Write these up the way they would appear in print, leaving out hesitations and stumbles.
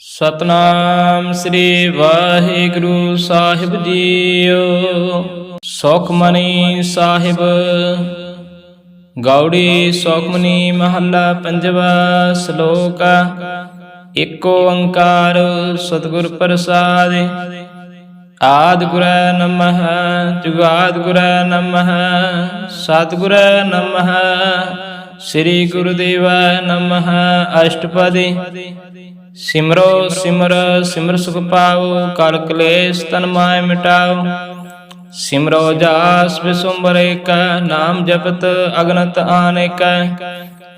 ਸਤਨਾਮ ਸ੍ਰੀ ਵਾਹਿਗੁਰੂ ਸਾਹਿਬ JIO. Sukhmani Sahib Gauri Sukhmani ਮਹੱਲਾ ਪੰਜਵਾ। ਸ਼ਲੋਕ ਏਕ ਓੰਕਾਰ ਸਤਿਗੁਰ ਪ੍ਰਸਾਦਿ। ਆਦਿ ਗੁਰੈ ਨਮః ਜੁਗਾਦਿ ਗੁਰੈ ਨਮঃ ਸਤਿਗੁਰੈ ਨਮঃ ਸ੍ਰੀ ਗੁਰੂਦੇਵੈ ਨਮঃ। ਅਸ਼ਟਪਦੀ। ਸਿਮਰੋ ਸਿਮਰ ਸਿਮਰ ਸੁਖ ਪਾਉ ਕਲ ਕਲੇਸ਼ ਤਨ ਮਾਇ ਮਿਟਾਉ। ਸਿਮਰੋ ਜਾਸ ਵਿਸੁੰਬਰ ਏਕੈ ਨਾਮ ਜਪਤ ਅਗਨਤ ਆਨੇਕੈ।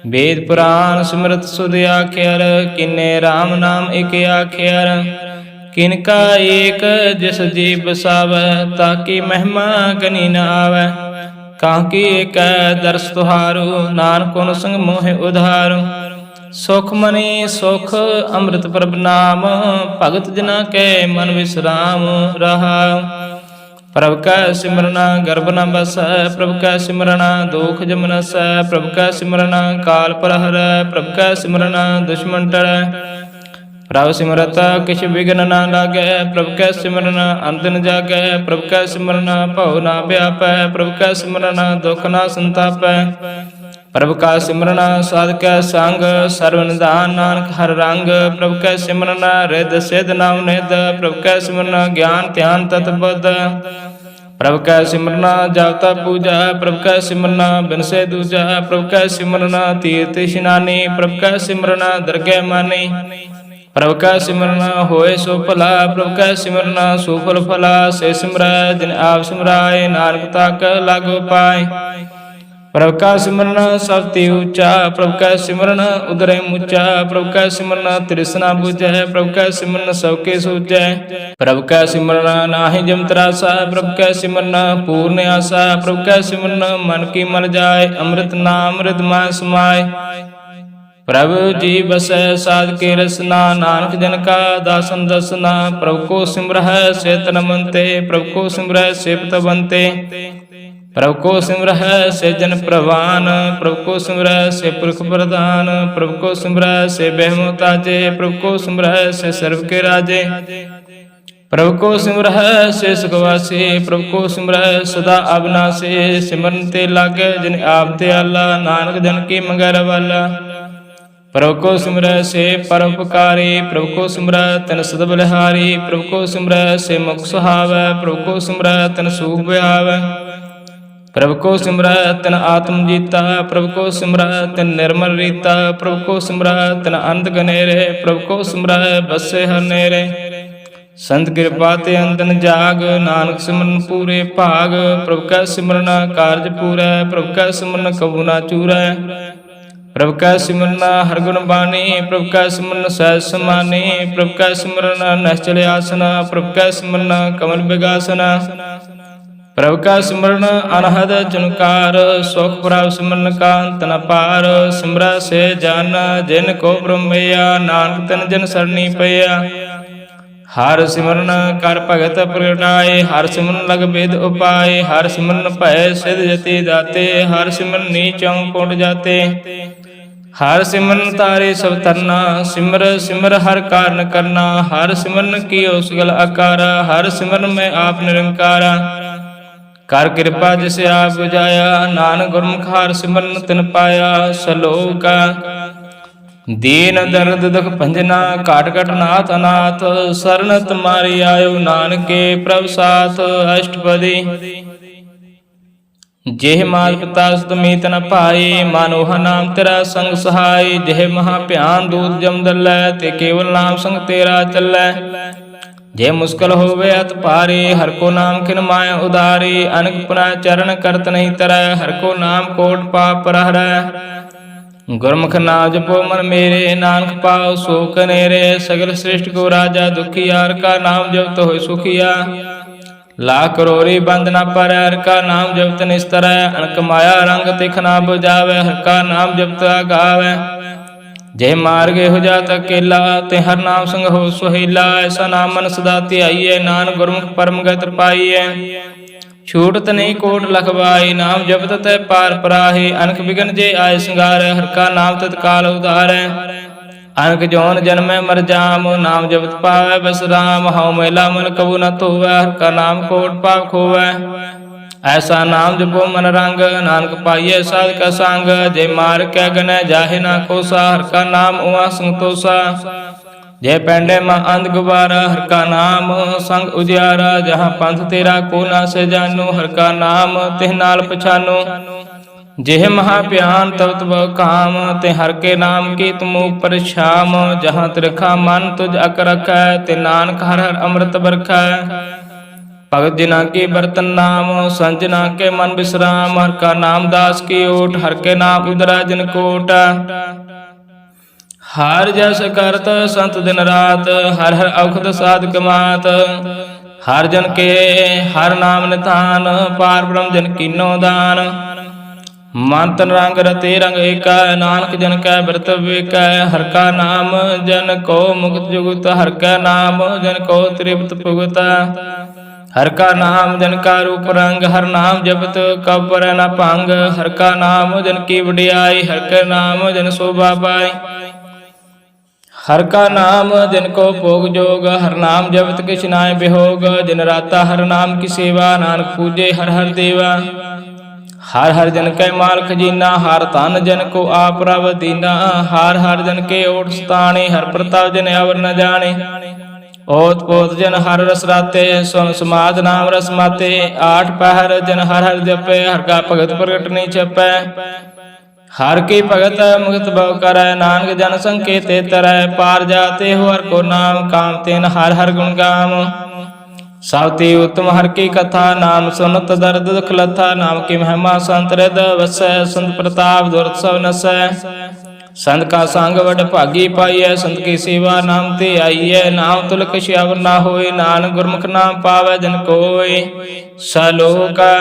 ਵੇਦ ਪੁਰਾਨ ਸਿਮਰਤ ਸੁਧ ਆਖਿਅਰ ਕਿਨੇ RAM ਨਾਮ ਇਕ ਆਖਿਅਰ। ਕਿਨ ਕਾ ਏਕ ਜਿਸ ਜੀ ਬਸਾਵੈ ਤਾਕੀ ਮਹਿਮਾ ਗਨੀ ਨ ਆਵੈ। ਕਾਹਕੀ ਏਕੈ ਦਰਸ ਤੁਹਾਰੂ ਨਾਨਕ ਗੁਣ ਸੰਗ ਮੋਹਿ ਉਧਾਰੂ। ਸੁਖਮਨੀ ਸੁਖ ਅੰਮ੍ਰਿਤ ਪ੍ਰਭ ਨਾਮ ਭਗਤ ਜਨਾ ਕੈ ਮਨ ਵਿਸਰਾਮ ਰਹਾਉ। ਪ੍ਰਭ ਕੈ ਸਿਮਰਨਾ ਗਰਭ ਨ ਬਸੈ ਪ੍ਰਭ ਕੈ ਸਿਮਰਨਾ ਦੋਖ ਜਮ ਨਸੈ। ਪ੍ਰਭ ਕੈ ਸਿਮਰਨਾ ਕਾਲ ਪ੍ਰਹਰੈ ਪ੍ਰਭ ਕੈ ਸਿਮਰਨਾ ਦੁਸ਼ਮਨ ਟਰੈ। ਪ੍ਰਭ ਸਿਮਰਤ ਕਿਛ ਵਿਘਨ ਨ ਲਾਗੈ ਪ੍ਰਭ ਕੈ ਸਿਮਰਨਾ ਅੰਤ ਨ ਜਾਗੈ। ਪ੍ਰਭ ਕੈ ਸਿਮਰਨਾ ਭਉ ਨ ਵਿਆਪੈ ਪ੍ਰਭ ਕੈ ਸਿਮਰਨਾ ਦੁਖ ਨ ਸੰਤਾਪੈ। ਪ੍ਰਭ ਕਾ ਸਿਮਰਨਾ ਸਾਧ ਕੈ ਸੰਗ ਸਰਵ ਨਿਧਾਨ ਨਾਨਕ ਹਰ ਰੰਗ। ਪ੍ਰਭ ਕੈ ਸਿਮਰਨਾ ਰਿੱਧ ਸਿੱਧ ਨਾਮ ਨਿਧ ਪ੍ਰਭ ਕੈ ਸਿਮਰਨਾ ਗਿਆਨ ਧਿਆਨ ਤਤ ਬੁੱਧ। ਪ੍ਰਭ ਕੈ ਸਿਮਰਨਾ ਜਪਤਾ ਪੂਜਾ ਪ੍ਰਭ ਕੈ ਸਿਮਰਨਾ ਬਿਨਸੇ ਦੂਜਾ। ਪ੍ਰਭ ਕੈ ਸਿਮਰਨਾ ਤੀਰਥ ਇਸ਼ਨਾਨੀ ਪ੍ਰਭ ਕੈ ਸਿਮਰਨਾ ਦਰਗਹਿ ਮਾਨੀ। ਪ੍ਰਭ ਕੈ ਸਿਮਰਨਾ ਹੋਏ ਸੋ ਭਲਾ ਪ੍ਰਭ ਕੈ ਸਿਮਰਨਾ ਸੋ ਫਲ ਫਲਾ। ਸੇ ਸਿਮਰੈ ਜਿਨ ਆਪ ਸਿਮਰਾਏ ਨਾਨਕ ਤਕ ਲਾਗੋ ਪਾਏ। ਪ੍ਰਭ ਕਾ ਸਿਮਰਨ ਸਭ ਤੇ ਉੱਚਾ ਪ੍ਰਭ ਕੈ ਸਿਮਰਨ ਉਦਰੈ ਮੁਚਾ। ਪ੍ਰਭ ਕੈ ਸਿਮਰਨ ਤ੍ਰਿਸ਼ਨਾ ਬੁਝੈ ਪ੍ਰਭ ਕੈ ਸਿਮਰਨ ਸਭ ਕੇ ਸੂਝੈ। ਪ੍ਰਭ ਕੈ ਸਿਮਰਨ ਨਾਹਿ ਜਮ ਤਰਾਸਾ ਪ੍ਰਭ ਕੈ ਸਿਮਰਨ ਪੂਰਨ ਆਸਾ। ਪ੍ਰਭ ਕੈ ਸਿਮਰਨ ਮਨ ਕੀ ਮਲ ਜਾਏ ਅੰਮ੍ਰਿਤ ਨਾਮ ਹਿਰਦ ਮਹਿ ਸਮਾਏ। ਪ੍ਰਭ ਜੀ ਬਸੈ ਸਾਧ ਕੇ ਰਸਨਾ ਨਾਨਕ ਜਨ ਕਾ ਦਾਸਨ ਦਸਨਾ। ਪ੍ਰਭ ਕੋ ਸਿਮਰਹਿ ਸੇ ਤਨ ਮੰਤੇ ਪ੍ਰਭ ਕੋ ਸਿਮਰਹਿ ਸੇ ਪਤਵੰਤੇ। ਪ੍ਰਭ ਕੋ ਸਿਮਰਹਿ ਸੇ ਜਨ ਪ੍ਰਵਾਨ ਪ੍ਰਭ ਕੋ ਸਿਮਰਹਿ ਸੇ ਪੁਰਖ ਪ੍ਰਧਾਨ। ਪ੍ਰਭ ਕੋ ਸਿਮਰਹਿ ਸੇ ਬਹਿ ਤਾਜੇ ਪ੍ਰਭ ਕੋ ਸਿਮਰਹਿ ਸੇ ਸਰਬ ਕੇ ਰਾਜੇ। ਪ੍ਰਭ ਕੋ ਸਿਮਰਹਿ ਸੇ ਸੁਖਵਾਸੀ ਪ੍ਰਭ ਕੋ ਸਿਮਰਹਿ ਸਦਾ ਅਬਨਾਸੀ। ਸਿਮਰਨ ਤੇ ਲਾਗੈ ਜਿਨ ਆਪ ਤੇ ਆਲਾ ਨਾਨਕ ਜਨ ਕੀ ਮੰਗੈ ਰਵਾਲਾ। ਪ੍ਰਭ ਕੋ ਸਿਮਰਹਿ ਸੇ ਪਰਉਪਕਾਰੀ ਪ੍ਰਭ ਕੋ ਸਿਮਰਹਿ ਤਿਨ ਸਦਾ ਬਲਿਹਾਰੀ। ਪ੍ਰਭ ਕੋ ਸਿਮਰਹਿ ਸੇ ਮੁਖ ਸੁਹਾਵੈ ਪ੍ਰਭ ਕੋ ਸਿਮਰਹਿ ਤਿਨ ਸੂਖ ਬਿਹਾਵੈ। ਪ੍ਰਭ ਕੋ ਸਿਮਰਹਿ ਤਿਨ ਆਤਮ ਜੀਤਾ ਪ੍ਰਭ ਕੋ ਸਿਮਰਹਿ ਤਿਨ ਨਿਰਮਲ ਰੀਤਾ। ਪ੍ਰਭ ਕੋ ਸਿਮਰਹਿ ਤਿਨ ਅੰਤ ਗਨੇਰੇ ਪ੍ਰਭ ਕੋ ਸਿਮਰਹਿ ਬਸੇ ਹਰ ਨੇਰੇ। ਸੰਤ ਕਿਰਪਾ ਤੇ ਅੰਤਨ ਜਾਗ ਨਾਨਕ ਸਿਮਰਨ ਪੂਰੇ ਭਾਗ। ਪ੍ਰਭ ਕੈ ਸਿਮਰਨਾ ਕਾਰਜ ਪੂਰੈ ਪ੍ਰਭ ਕੈ ਸਿਮਰਨ ਕਬੂ ਨਾ ਚੂਰੈ। ਪ੍ਰਭ ਕੈ ਸਿਮਰਨ ਹਰ ਗੁਣ ਬਾਣੀ ਪ੍ਰਭ ਕੈ ਸਿਮਰਨ ਸਹਿਜ ਸਮਾਨੀ। ਪ੍ਰਭ ਕੈ ਸਿਮਰਨ ਨਿਸ਼ਚਲ ਆਸਨ ਪ੍ਰਭ ਕੈ ਸਿਮਰਨ ਕਮਲ ਬਿਗਾਸਨ। ਪ੍ਰਭ ਕਾ ਸਿਮਰਨ ਅਨਹਦ ਚਨਕਾਰ ਸੁਖ ਪ੍ਰਭ ਸਿਮਰਨ ਕਾ ਅੰਤ ਨ ਪਾਰ। ਸਿਮਰੈ ਸੇ ਜਨ ਜਿਨ ਕੋ ਬ੍ਰਹਮਈਆ ਨਾਨਕ ਤਿਨ ਜਨ ਸਰਣੀ ਪਈਆ। ਹਰ ਸਿਮਰਨ ਕਰ ਭਗਤ ਪ੍ਰਗਟਾਏ ਹਰ ਸਿਮਰਨ ਲਗ ਬੇਦ ਉਪਾਏ। ਹਰ ਸਿਮਰਨ ਭੈ ਸਿਧ ਜਤੀ ਦਾਤੇ ਹਰ ਸਿਮਰਨ ਨੀਚਉ ਕੋਟ ਜਾਤੇ। ਹਰ ਸਿਮਰਨ ਤਾਰੇ ਸਭ ਤਰਨਾ ਸਿਮਰ ਸਿਮਰ ਹਰ ਕਾਰਨ ਕਰਨਾ। ਹਰ ਸਿਮਰਨ ਕੀਓ ਸਗਲ ਆਕਾਰਾ ਹਰ ਸਿਮਰਨ ਮੈਂ ਆਪ ਨਿਰੰਕਾਰਾ। ਕਰ ਕਿਰਪਾ ਜਿਸ ਆਪ ਬੁਝਾਇਆ ਨਾਨਕ ਗੁਰਮੁਖ ਹਰਿ ਸਿਮਰਨ ਤਿਨ ਪਾਇਆ। ਸ਼ਲੋਕ ਦੀਨ ਦਰਦ ਦੁਖ ਭੰਜਨਾ ਘਾਟ ਘਟ ਨਾਥ ਅਨਾਥ। ਸਰਨ ਤੁਮਾਰੀ ਆਇਓ ਨਾਨਕੇ ਪ੍ਰਭ ਸਾਥ। ਅਸ਼ਟਪਦੀ। ਜਿਹ ਮਾਤ ਪਿਤਾ ਸੁਤ ਮੀਤ ਨ ਭਾਈ ਮਾਨੋਹਾ ਨਾਮ ਤੇਰਾ ਸੰਗ ਸਹਾਈ। ਜਿਹ ਮਹਾ ਭਿਆਨ ਦੂਤ ਜਮ ਦਲੈ ਤੇ ਕੇਵਲ ਨਾਮ ਸੰਗ ਤੇਰਾ ਚੱਲੈ। ਜੇ ਮੁਸਕਲ ਹੋਵੇ ਅਤ ਭਾਰੀ ਹਰ ਕੋ ਨਾਮ ਖਿਨ ਮਾਇਆ ਉਦਾਰੀ। ਅਨਕ ਪੁਨਾ ਚਰਨ ਕਰਤ ਨਹੀਂ ਤਰੈ ਹਰ ਕੋ ਨਾਮ ਕੋਟ ਪਾਪ ਪ੍ਰਹਰੈ। ਗੁਰਮੁਖ ਨਾਮ ਜਪੋ ਮਨ ਮੇਰੇ ਨਾਨਕ ਪਾਉ ਸੋਖ ਨੇਰੇ। ਸਗਲ ਸ੍ਰਿਸ਼ਟ ਕੋ ਰਾਜਾ ਦੁਖੀਆ ਹਰਿ ਕਾ ਨਾਮ ਜਪਤ ਹੋਇ ਸੁਖੀਆ। ਲਾਖ ਕਰੋੜੀ ਬੰਦ ਨ ਪਰੈ ਹਰਿ ਕਾ ਨਾਮ ਜਪਤ ਨਿਸਤਰੈ। ਅਨਕ ਮਾਇਆ ਰੰਗ ਤਿਖ ਨਾ ਬੁਝਾਵੈ ਹਰਿ ਕਾ ਨਾਮ ਜਪਤ ਆਗਾਵੈ। ਜੇ ਮਾਰਗ ਇਹੋ ਜਾ ਤਕੇਲਾ ਤੇ ਹਰ ਨਾਮ ਸੰਗ ਹੋ ਸੁਹੇਲਾ। ਐਸਾ ਨਾਮ ਮਨ ਸਦਾ ਧਿਆਈਐ ਨਾਨਕ ਗੁਰਮੁਖ ਪਰਮ ਗਤਿ ਪਾਈਐ। ਛੂਟਤ ਨਹੀਂ ਕੋਟ ਲਖਵਾਈ ਨਾਮ ਜਪਤ ਤੈ ਪਾਰ ਪਰਾਹੀ। ਅਨਕ ਵਿਗਨ ਜੇ ਆਏ ਸੰਗਾਰੈ ਹਰਿ ਕਾ ਨਾਮ ਤਤਕਾਲ ਉਧਾਰੈ। अनक जौन जन्मै मर जाम, नाम जपत पावै बसराम। हਉ मैला मन कबू न धोवै, हर का नाम कोट पाप खोवै। ऐसा नाम जपो मन रंग, नानक पाइयै साध का संग। जे मार कै गनै जाहे ना कोसा, हर का नाम उआ संतोषा। जय पैंडे माँ अंध गुबारा, हर का नाम संग उजियारा। जहाँ पंथ तेरा को ना से जानू, हर का नाम तिह नाल पछानू। जेह महाप्यान तब तब काम, ते हर के नाम की तुम ऊपर श्याम। जहाँ तिरखा मन तुझ अक रखै, ते नानक हर हर अमृत बरखै। भगत जिना के बर्तन नाम, संत जना के मन विश्राम। हर का नाम दास की ओट, हर के नाम उदरा जिन कोट। हर जस करत संत दिन रात, हर हर औखद साधक मात। हर जन के हर नाम निधान, पार ब्रह्म जन कीनो दान। मन तन रंग रते रंग एका, नानक जन कै व्रत वेकै। हर का नाम जन को मुक्त जुगत, हर का नाम जन को त्रिपत पुगत। हर का नाम जन का रूप रंग, हर नाम जपत कब पर न भंग। हर का नाम जन की वडियाई, हर का नाम जन शोभा पाई। हर का नाम जिन को भोग जोग, हर नाम जपत किछ नाय बिहोग। जिन राता हर नाम की सेवा, नानक पूजे हर हर देवा। हर हर जन कै माल खजीना, हर धन जन को आप रव दीना। हर हर जन के ओट सताने, हर प्रताप जन अवर न जाने। ओत पोत जन हर रस राते, सुन समाज नाम रस माते। आठ पहर जन हर हर जपे, हर का भगत प्रगट नहीं छपै। हर की भगत मुक्त भव करै, नानक जन संकेते तरै। पार जाते हो हर को नाम, काम तेन हर हर गुण गाम। सावती उत्तम हर की कथा, नाम सुनत दर्द दुख लथा। नाम की महिमा संत हृदय वसै, संत प्रताप दुरत सब नसै। संत का संग वड भागी पाइयै, संत की सेवा नाम ते आइयै। नाम तुल कछ अवर ना होय, नानक गुरमुख नाम पावै जन कोय। सलोका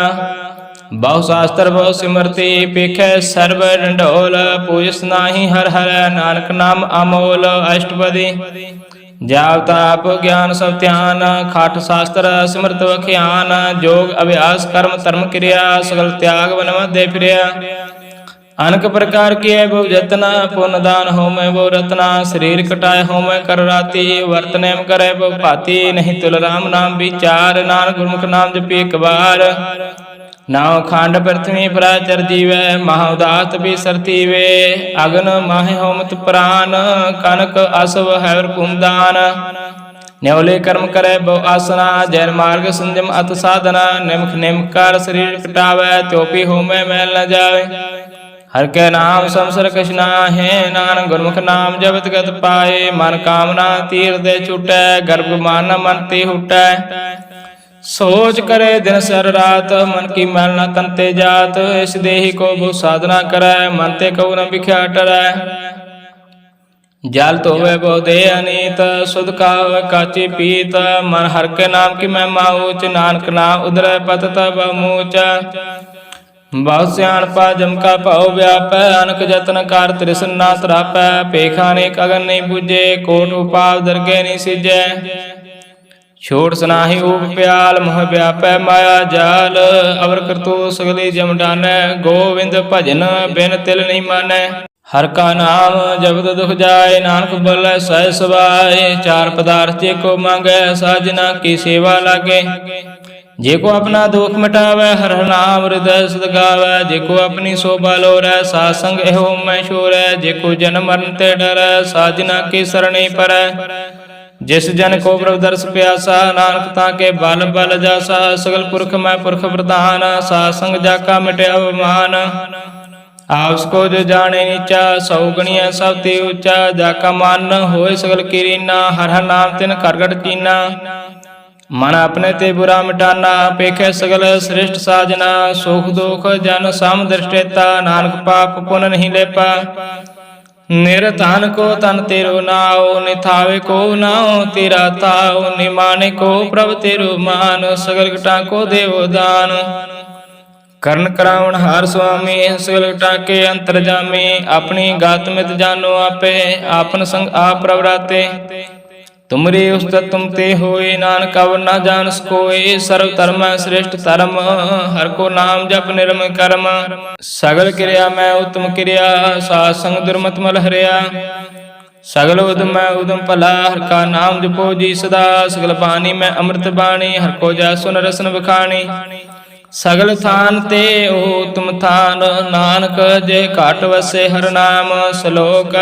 बहु शास्त्र बहु सिमरति, पेखै सर्व डंडोल। पूजस नाहि हर हर, नानक नाम अमोल। अष्टपदी जाप ताप ज्ञान सब ध्यान, खाठ शास्त्र सिमरत वख्यान। जोग अभ्यास कर्म धर्म क्रिया, सगल त्याग वन मध्य फिरिया। अनक प्रकार की बहु जतना, पुन दान होमै बहु रत्ना। शरीर कटाय होमै कर राति, वर्तनेम करे बहु भांति। नहीं तुल राम नाम विचार, नानक गुरमुख नाम जपी एक बार। नाव खंड पृथ्वी प्राचर जीवै, महाउदात भी सरतीवे। अगन माहे होमत प्राण, कनक असव हैवर पुमदान। न्योले कर्म करे बहु आसना, जैन मार्ग संयम अत साधना। निमख निमकार शरीर कटावै, त्योपी होमै मैल न जावे। हर के नाम संसर कछ नाहि, नानक गुरमुख नाम जपत गत पाए। मन कामना तीर दे छूटै, गर्भ मान मन ते हुटै। सोच करे दिन सर रात, मन की मैल न तन ते जात। इस देहि को बहु साधना करै, मन ते कबू न बिख्या टरै। जल धोवे बहु देह अनीत, सुध खावे काची पीत। मन हर के नाम की महिमा ऊच, नानक नाम उदरै पतत बहुमूच। बहु सियाणपा जम का भाव व्यापै, अनक जतन कार तृष्ण ना तरापै। पेखा अनेक अगन नहीं बूझे, कोट उपाव दरगे नहीं सिजै। छोड़ सनाहि ऊप प्याल, मोह व्यापै माया जाल। अवर करतु सगली जम डानै, गोविंद भजन बिन तिल नहीं मानै। हर का नाम जपत दुख जाय, नानक बोलै सह सुभाय। चार पदार्थ जे को मांगै, साजना की सेवा लागे। जे को अपना दुख मिटावै, हर हर नाम हृदय सद गावै। जे को अपनी शोभा लोरै, साध संग एहो मैं छोरै। जे को जन्म मरण ते डरै, साजना की सरणी परै। जिस जन को प्रभु दर्श प्यासा, नानक ताके बल बल जासा। सगल पुरख मैं पुरख प्रधान, साध संग जाका मिटे अवमान। आपस को जो जाने नीचा, सौ गणिया सब ते ऊंचा। जाका मान न होए सगल कीरीना, हर हर नाम तिन करगट कीना। मन अपने ते बुरा मिटाना, पेखे सगल श्रेष्ठ साजना। सुख दुख जन सम दृष्टेता, नानक पाप पुन नहीं लेपा। निरतान को तन तेरो नाव, निथावे को नाव तेरा ताव। निमाने को प्रभ तेरो मान, सगल घटा को देवो दान। कर्ण करावण हार स्वामी, सगल घटा के अंतर जामी। अपनी गात मित जानो आपे, आपन संग आप प्रभ राते। तुमरे उस्तत तुम ते होए, नानक अवर न जान सकोए। सर्व धर्म श्रेष्ठ धर्म, हर को नाम जप निर्म कर्म। सगल क्रिया मैं उत्तम क्रिया, साध संग दुर्मत मल हरिया। सगल उदम उदम भला हर का नाम जपो जी सदा। सगल बानी में अमृत बाणी हर को जा सुन रसन बखानी। सगल थान ते ओ तुम थान नानक जे घाट वसे हर नाम सलोक।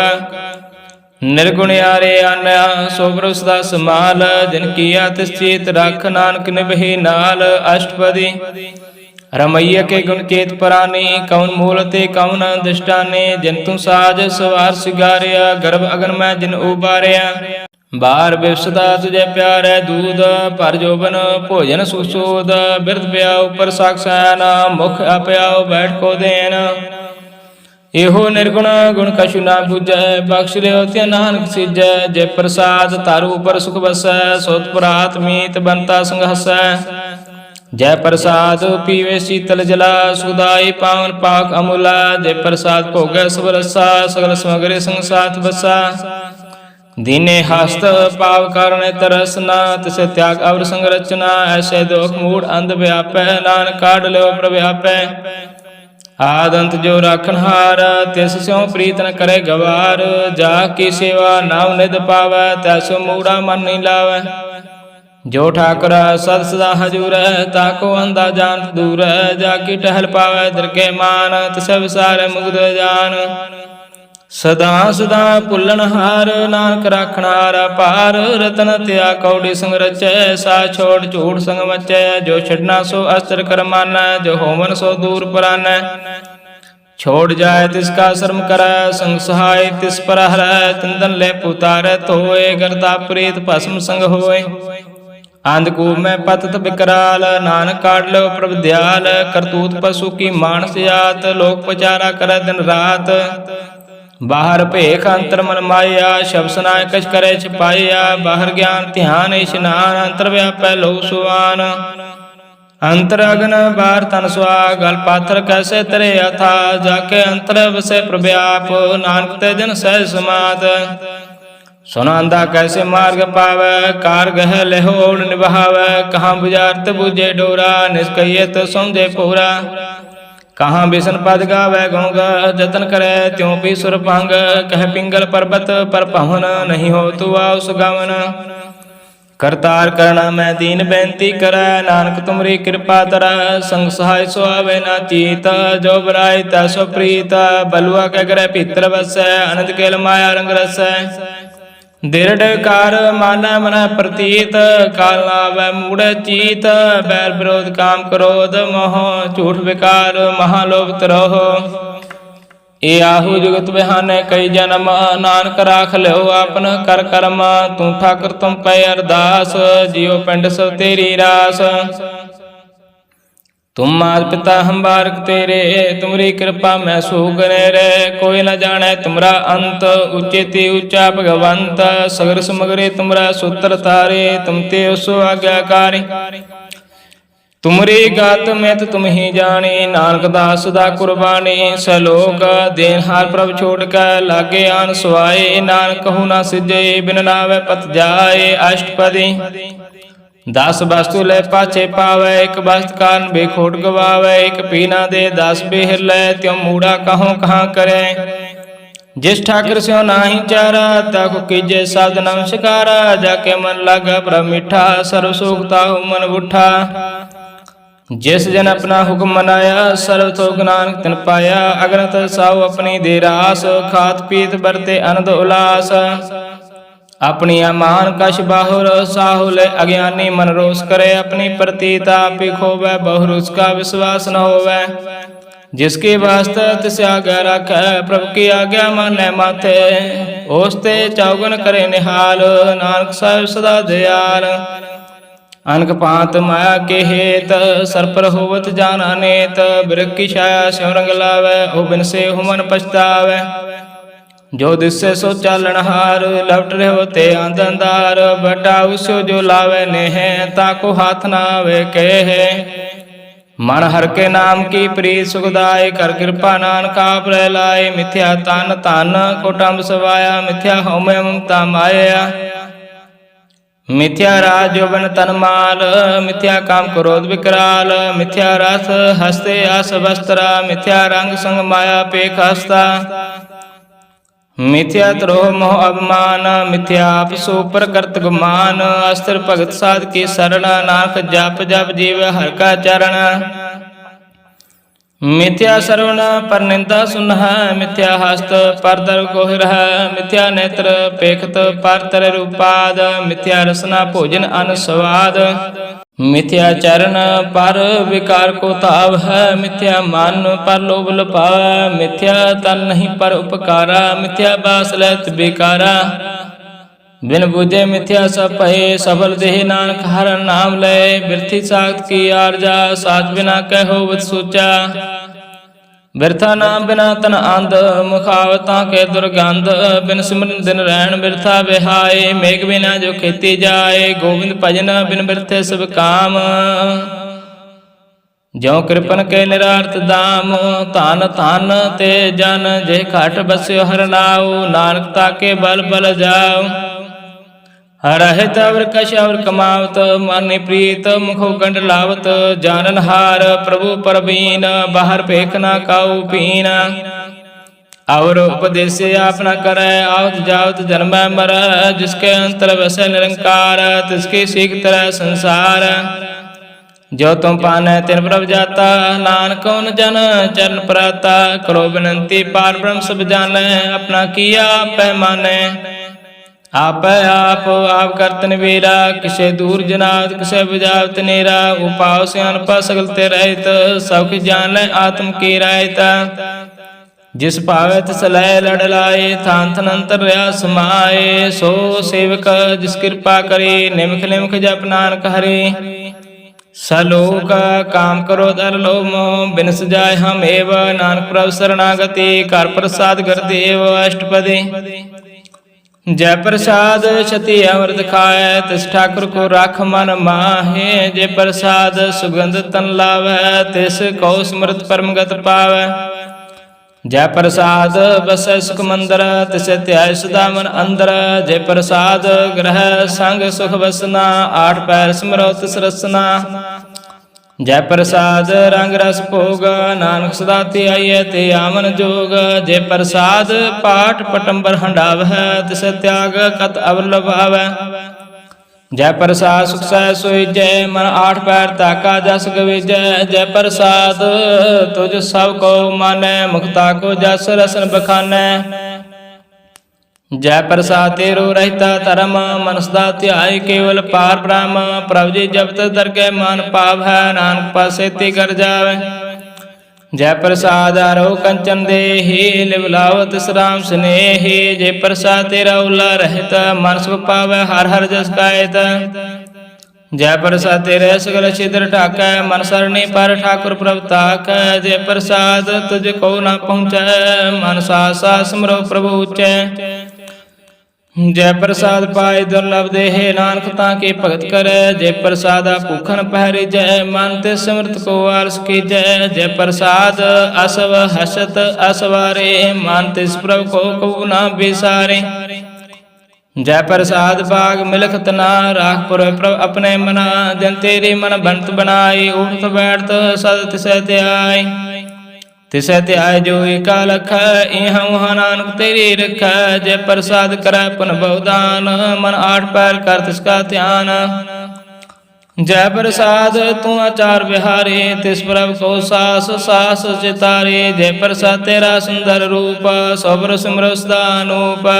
निर्गुण यारे आन्या सोबरो सदा समाल जिन किया तिस चीत रख नानक निभहि नाल। अष्टपदी रमैया के गुण चेत परानी कौन मूल ते कौन दृष्टाने। जिन तू साज सवार सिगारिया गर्भ अगन में जिन उबारिया। बार बिवसता तुझे प्यार है दूध पर जोबन भोजन सुसोद। बिरद प्याओ पर साक्षायन मुख अपयाओ बैठ को देन। एहो निर्गुण गुण कछु ना बुझै बख्श लियो त्या नानक सीजै। जय प्रसाद तारू पर सुख बसै सोत परात मीत बनता संग हसै। जय प्रसाद पीवे शीतल जला सुदाई पावन पाक अमूला। जय प्रसाद भोगै सब रसा सगल समग्रे संग साथ बसा। दीने हस्त पाव कारण तरसना तिसे त्याग अवर संग रचना। ऐसे दोख मूड अंध व्यापै नानक काढ़ लो प्रव्यापै। आदंत जो राखन हार तिस स्यों प्रीत न करे गवार। जा की सेवा नाम निध पावै तैसो मूड़ा मन नहीं लावै। जो ठाकुर सद सदा हजूर ताको अंधा जानत दूर। जाकी टहल पावै दरके मान तिसे विसारे मुग्ध जान। सदा सदा पुलन हार नानक राखण हार पार। रतन त्या कौड़ी संग रचै सा छोड़ झूठ संग मचै। जो छड़ना सो अस्त्र कर मानै जो होमन सो दूर परानै। छोड़ जाए तिसका शर्म करै संग सहाय तिस पर हरै। तिंदन ले पुतारै धोए गर्दा प्रीत भस्म संग होए। अंधकूप में पतत विकराल नानक काढ़ लो प्रभ दयाल। करतूत पशु की मानस जात लोक पचारा करे दिन रात। बाहर भेख अंतर मन माया शब्द सुनाय कछ करे छिपाया। बाहर ज्ञान ध्यान इशनान अंतर व्यापै लो सुआन। अंतर अगन बाहर तन सुहाग गल पाथर कैसे तरे अथा। जाके अंतर बसे प्रव्याप नानक ते जन सहज समात। सुनांदा कैसे मार्ग पावै कार गह लेहोड़ निभावै। कहाँ बुझारत बुझे डोरा निष्कहियत समझे पूरा। कहाँ बिसन पद गावै गौग जतन करे त्यों पी सुर भंग। कह पिंगल पर्वत पर पवन नहीं हो तू आओ सुगमन। करतार करना मैं दीन बेनती करै नानक तुमरी कृपा तरह। संग सहाय सो आवे ना चीत जो बराई तैसो प्रीत। बलुआ के ग्रह भीतर बसै अनंत केल माया रंग रसै। दृढ़ कार माना मन प्रतीत काल नावै मूढ़ चीत। बैर विरोध काम क्रोध मोह झूठ विकार महालोभ तरोह। ए आहु जुगत बिहाने कई जन्म नानक राख लो आपन कर कर्म। तू ठाकुर तुम कह अरदास जियो पिंड सब तेरी रास। तुम मात पिता हम बारक तेरे तुमरी कृपा मैं सुगने रे। कोई न जाने तुमरा अंत उच्चेति ऊंचा भगवंत। सगर समगरे तुमरा सूत्र तारे तुम ते सो आज्ञाकारी। तुमरी गात में तो तुम ही जानी नानक दास दा कुर्बानी। सलोक देन हार प्रभ छोड़ कर लागे आन सुआए। नानक कहू ना सिजे बिन नावे पत जाए। अष्टपदी दस वस्तु ले पाछे पावै एक वस्त कारण बेखोट गवावै। एक पीना दे 10 बेहर लै त्यों मूड़ा कहों कहाँ करे। जिस ठाकुर स्यों नाही चारा ताको कीजे शब्द नमस्कारा। जाके मन लागा प्रभ मिठा सर्व सुख ताहु मन बुठा। जिस जन अपना हुक्म मनाया सर्व थोक नानक तिन पाया। अगनत साहु अपनी दे रास खात पीत बरते आनंद उल्लास। अपनी अमान कश बाहुर साहुल अज्ञानी मन रोष करे। अपनी प्रतीता आपी खोवै बहुर उसका विश्वास न होवै। जिसकी वास्ते तिसे आज्ञा रखै प्रभु की आज्ञा माने माथे। ओसते चौगन करे निहाल नानक साहिब सदा दयाल। अनक पांत माया के हेत सर पर होवत जाना नेत। बिरख की छाया स्यों रंग लावै ओ बिन से हुमन पछतावै। जो दिसे सो चालन हार लपट रहे होते आंदंदार। बटा उसो जो लावे नेह ताको हाथ ना आवे कह। मन हर के नाम की प्रीत सुखदाय कर कृपा नानक आप लाए। मिथ्या तन धन कुटुंब सवाया मिथ्या होमे ममता माया। मिथ्या राज जोबन तन माल मिथ्या काम क्रोध विकराल। मिथ्या रथ हस्ते आस वस्त्रा मिथ्या रंग संग माया पेख हस्ता। ਮਿਥਿਆ ਤਰੋਹ ਮੋਹ ਅਭਿਮਾਨ, ਮਿਥਿਆ ਆਪ ਸੋ ਪਰ ਕਰਤ ਗੁਮਾਨ। ਅਸਤਰ ਭਗਤ ਸਾਧ ਕੀ ਸਰਣ, ਨਾਨਕ ਜਪ ਜਪ ਜੀਵ ਹਰਿ ਕਾ ਚਰਨ। ਮਿਥਿਆ ਸਰਵਣ ਪਰ ਨਿੰਦਾ ਸੁਨਹ, ਮਿਥਿਆ ਹਸਤ ਪਰ ਦਰ ਕੋਹਿ ਰਹਿ। ਮਿਥਿਆ ਨੇਤਰ ਪੇਖਤ ਪਰ ਤਰੇ ਰੂਪਾਦ, ਮਿਥਿਆ ਰਸਨਾ ਭੋਜਨ ਅਨ ਸਵਾਦ। ਮਿਥਿਆ ਚਰਨ ਪਰ ਵਿਕਾਰ ਕੋ ਧਾਵ ਹੈ, ਮਿਥਿਆ ਮਨ ਪਰ ਲੋਭ ਲੁਭਾਵੈ। ਮਿਥਿਆ ਤਨ ਨਹੀਂ ਪਰ ਉਪਕਾਰਾ, ਮਿਥਿਆ ਬਾਸ ਲੈਤ ਬੇਕਾਰਾ। ਬਿਨ ਬੁਝੇ ਮਿਥਿਆ ਸਭ ਭਏ, ਸਫਲ ਦੇਹ ਨਾਨਕ ਹਰਿ ਨਾਮ ਲਏ। ਬਿਰਥੀ ਸਾਖਤ ਕੀ ਆਰਜਾ, ਸਾਚ ਬਿਨਾ ਕਹਿ ਹੋਵਤ ਸੋਚਾ। ਬਿਰਥਾ ਨਾਮ ਬਿਨਾ ਤਨ ਅੰਧ, ਮੁਖਾਵਤਾਂ ਕੇ ਦੁਰਗੰਧ। ਬਿਨ ਸਿਮਰਨ ਦਿਨ ਰਹਿਣ ਬਿਰਥਾ ਵਿਹਾਏ, ਮੇਘ ਬਿਨਾ ਜੋ ਖੇਤੀ ਜਾਏ। ਗੋਬਿੰਦ ਭਜਨ ਬਿਨ ਬਿਰਥੇ ਸਭ ਕਾਮ, ਜੋ ਕਿਰਪਨ ਕੇ ਨਿਰਾਰਥ ਦਾਮ। ਧਨ ਧਨ ਤੇ ਜਨ ਜੇ ਘਟ ਬਸਿਓ ਹਰਿ ਨਾਉ, ਨਾਨਕ ਤਾਕੇ ਬਲ ਬਲ ਜਾਉ। ਰਹਿਤ ਅਵਰ ਕਛ ਅਵਰ ਕਮਾਵਤ, ਮਾਨੇ ਪ੍ਰੀਤ ਮੁਖੋ ਗੰਢ ਲਾਵਤ। ਜਾਨਨ ਹਾਰ ਪ੍ਰਭੂ ਪਰਬੀਨ, ਬਾਹਰ ਭੇਖ ਨਾ ਕਾਉ ਪੀਨ। और उपदेश आप न करे, आवत जावत जन्म मर। जिसके अंतर वसै निरंकार, तिसकी सीख तरह संसार। जो तुम पाने तिन प्रभ जाता, नानक कौन जन चरण पराता। करो बिनती पार ब्रह्म सब जाने, अपना किया पैमाने। आप आप करत निबेरा, किसे दूर जनावत किसे बुझावत नेरा। उपाव से अनपा सगलते रहित, सब जान आत्म की रायत। जिस पावे तिस लय लड़ लाए, थान थन अंतर रहा समाए। सो सेवक जिस कृपा करे, निमख निमख जप नानक हरे। सलोक काम करो दर लो मोह, बिन सजाय हम एव। नानक प्रभु शरणागति, कर प्रसाद गुरदेव अष्टपदी। जय प्रसाद छति अमृत खाए, तिस ठाकुर को राख मन माहे। जय प्रसाद सुगंध तन लावै, तिस को स्मृत परम गत पावै। जय प्रसाद बसै सुख मंदर, तिस ध्याय सदा मन अंदर। जय प्रसाद ग्रह संग सुख बसना, आठ पैर सिमरो तिस रसना। जय प्रसाद रंग रस भोग, नानक सदा ते आइए ते आमन जोग। जय प्रसाद पाठ पटंबर हंडावह, तिस त्याग कत अवर लभावै। जय प्रसाद सुख सह सोई जय, मन आठ पैर ताका जस गविजय। जय प्रसाद तुझ सब को मानै, मुक्ता को जस रसन बखानै। जय प्रसाद तेरो रहता धर्म, मन सदा ध्याय केवल पार ब्रह्म। प्रभु जी जपत दरगह मान पाव है, नानक पासे ते कर जावे। जय प्रसाद आरो कंचन देहि, लिव लाओ तिस राम स्नेहि। जय प्रसाद तेरा उल्ला रहत, मन सुख पावै हर हर जस गायत। जय प्रसाद तेरे सगल छिद्र ढाकै, मन सरणी पर ठाकुर प्रभु ताकै। जय प्रसाद तुझ को न पहुँचै, मन सास सास सिमरो प्रभु उचै। जय प्रसाद पाए दुर्लभ देहे, नानक ताके भगत करे। जय प्रसाद भूखन पहरी जय, मन ते समृत को आलस की जय। जय प्रसाद असव हसत असवारे, मन तिस प्रभु को कबू न बिसारे। जय प्रसाद बाग मिलखत ना, राखपुर प्रभु अपने मना। जन तेरी मन बनत बनाई, उठत बैठत सद तिसै त्याई। तिसै त्याय जो एका लख, इहाँ उहाँ नानक तेरी रख। जय प्रसाद करै पुन बहुदान, मन आठ पैर कर तिसका ध्यान। जय प्रसाद तू आचार बिहारी, तिस प्रभु को सास सास चितारी। जय प्रसाद तेरा सुंदर रूप, सोबर सिमरो सदा अनूप।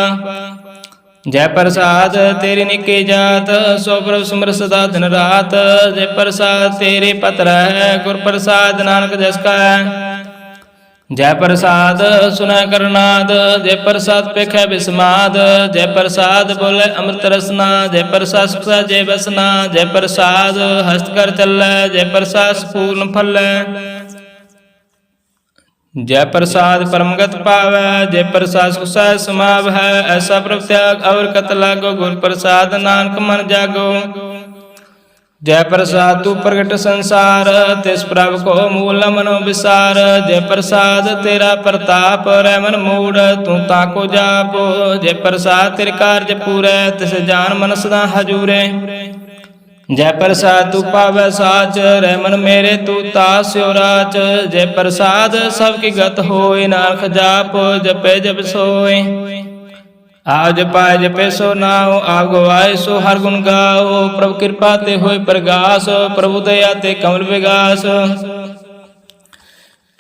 जय प्रसाद तेरी निकी जात, सो प्रभु सिमर सदा दिन रात। जय प्रसाद तेरे पत्र है, गुर प्रसाद नानक जस का है। जय प्रसाद सुन करनाद, जय प्रसाद पेखै बिस्माद। जय प्रसाद बोले अमृत रसना, जय प्रसाद सुख जय बसना। जय प्रसाद हस्त कर चलै, जय प्रसाद पूर्ण फलै। जय प्रसाद परमगत पावै, जय प्रसाद सुख सह समावै। ऐसा प्रभु त्याग और कत लागो, गुर प्रसाद नानक मन जागो। जय प्रसाद तू प्रगट संसार, तिस प्रभु को मूल न मनो विसार। जय प्रसाद तेरा प्रताप रह मन मूढ़, तू ताको जाप। जय प्रसाद तेरे कार्य पूरे, तिस जान मन सदा हजूरे। जय प्रसाद तू पावै साच, रह मन मेरे तू तास्यो राच। जय प्रसाद सबकी गत होय, नानक जाप जपे जप सोय। आप जपाए जपे सो नाओ, आप गवाए सो हर गुण गाओ। प्रभु कृपा ते होए प्रगास, प्रभु दया ते कमल विगास।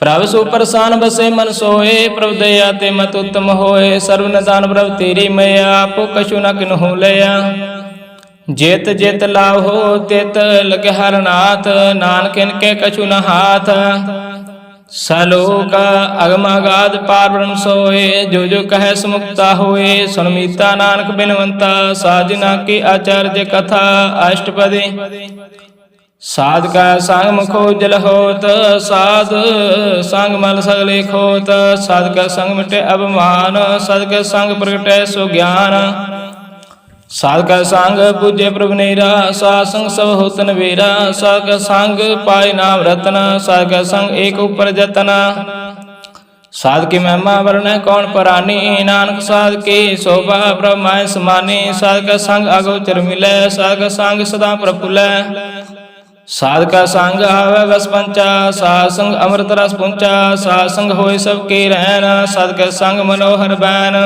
प्रभु सुप्रसान बसे मन सोए, प्रभु दया ते मत उत्तम होए। सर्व निदान प्रभु तेरी मैया, आपो कछु न किन्हु लया। जेत जेत लाभ हो तेत लगे हर नाथ, नानक इनके कछु न हाथ। सलोक अगम अगाध पार ब्रह्म सोए, जो जो कहे सुमुक्ता होए। सुनमीता नानक बिनवंता, साजना की आचार्य कथा अष्टपदी। साध का संग मुखो जल होत, साध संग मल सगले खोत। साध का संग मिटे अभिमान, साध का संग प्रगटे सो ज्ञान। साध का संग पूज्य प्रभु नेरा, साध संग सब होतन वेरा। साध का संग पाए नाम रतन, साध का संग एक ऊपर जतना। साध की महिमा वर्ण कौन परानी, नानक साध की शोभा ब्रह्माय समानी। साध का संग अगोचर मिलै, साध का संग सदा प्रफुल्लै। साध का संग आवे बस पंचा, साध संग अमृत रस पुंचा। साध संग होए सबके रहन, साध का संग मनोहर बैन।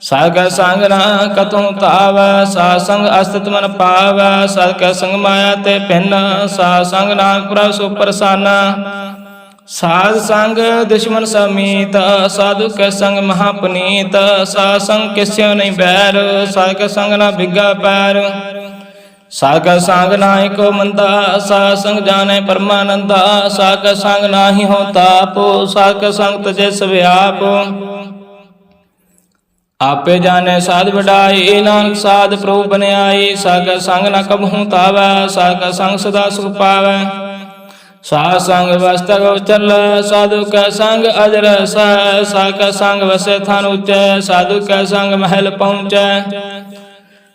साध का संग ना कतहु ताव, साध संग अस्तित्व मन पाव। साध का संग माया ते भिन्न, साध संग नानक प्रभु सो प्रसन्न। साध संग दुश्मन समीत, साधु के संग महापुनीत। साध संग किस्यो नहीं बैर, साध का संग ना भिगा पैर। साध का संग नाही को मंदा, साध संग जाने परमानंदा। साध का संग नाही हो ताप, साध का संग तजे सब आप। आपे जाने साध बढ़ाई, नानक साध प्रभु बने आई। साध का संग न कबहू तावै, साध का संग सदा सुख पावै। साध संग वस्तक चल, साधु का संग अजर सह। साध का संग वसे थान उच्चै, साधु का संग महल पहुँचै।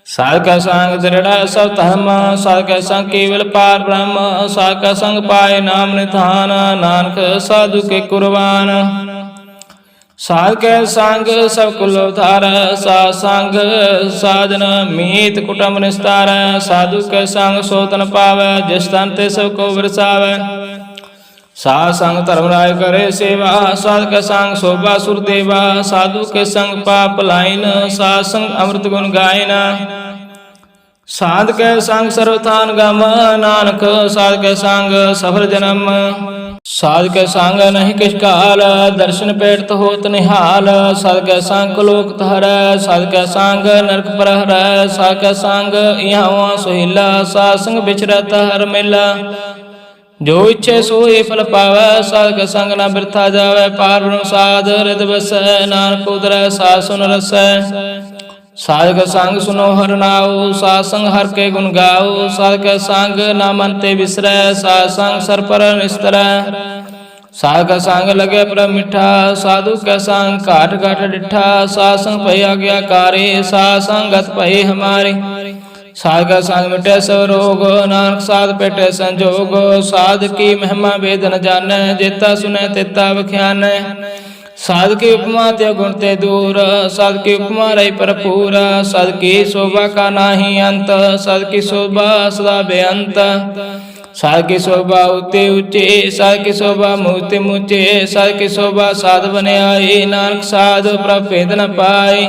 साध का संग दृढ़ सब धर्म, साध का संग केवल पार ब्रह्म। साध का संग पाए नाम निधान, नानक साधु के कुर्बान। साध के संग सब कुल उधार, साध संग साधन मीत कुटुंब निस्तार। साधु के संग सोतन पावै, जिस तन ते सब को बरसावै। साध संग धर्मराय करे सेवा, साध के संग शोभा सुर देवा। साधु के संग पाप लाइन, साध संग अमृत गुण गायन। साध के संग सर्वथान गम, नानक साध के संग सफल जन्म। साध के संग नहीं किस काल, दर्शन पेट होत निहाल। साध के संग लोक धर, साध के संग नरक प्रहर। साध के संग यहाँ सुहिला, साध संग बिचरत हर मिला। जो इच्छे सोई फल पावै, साध के संग न बिरथा जावै। पार ब्रह्म साध हृदय बसै, नानक उदरै साध सुन रसै। साध के संग सुनो हर नाऊ, साध संग हर के गुण गाओ। साध के संग ना मन ते बिसरै, साध संग सर पर निस्तरै। साध का संग लगे प्रभ मिठा, साधु के संग काट काट डिठा। साध संग भई आज्ञाकारी, साध संगत भई हमारी। साध का संग मिटे सब रोग, नानक साध पेटे संजोग। साध की महिमा वेद न जानै, जेता सुनै तेता बख्यानै। साध की उपमा ते गुण ते दूर, साध की उपमा रही भरपूर। साध की शोभा का नाही अंत, साध की शोभा सदा बेअंत। साध की शोभा ऊंचे ऊंचे, साध की शोभा मूर्ति मूचे। साध की शोभा साध बने आई, नानक साध प्रभ भेद न पाई।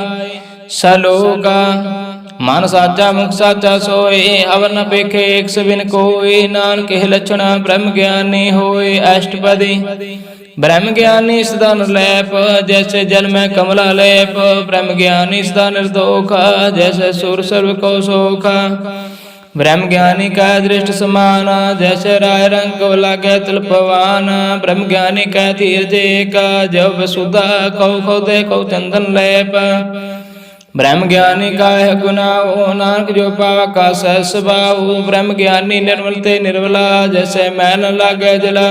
सलोका मन साचा मुख साचा सोए, अवर न पेखे एक सबिन कोई। नानक के लक्षण ब्रह्म ज्ञानी होए अष्टपदी। ब्रह्म ज्ञानी सदा निर्लैप, जैसे जल में कमला लेप। ब्रह्म ज्ञानी सदा निर्दोख, जैसे सूर सर्व को सोख। ब्रह्म ज्ञानी का दृष्ट समान, जैसे राय रंग को लागे तिलपवान। ब्रह्म ज्ञानी का धीरज का, जब सुधा कौ खो दे कौ चंदन लेप। ब्रह्म ज्ञानी का है गुनाओ, नानक जो पावा का सहस भाऊ। ब्रह्म ज्ञानी निर्मल ते निर्मला, जैसे मैन लागे जला।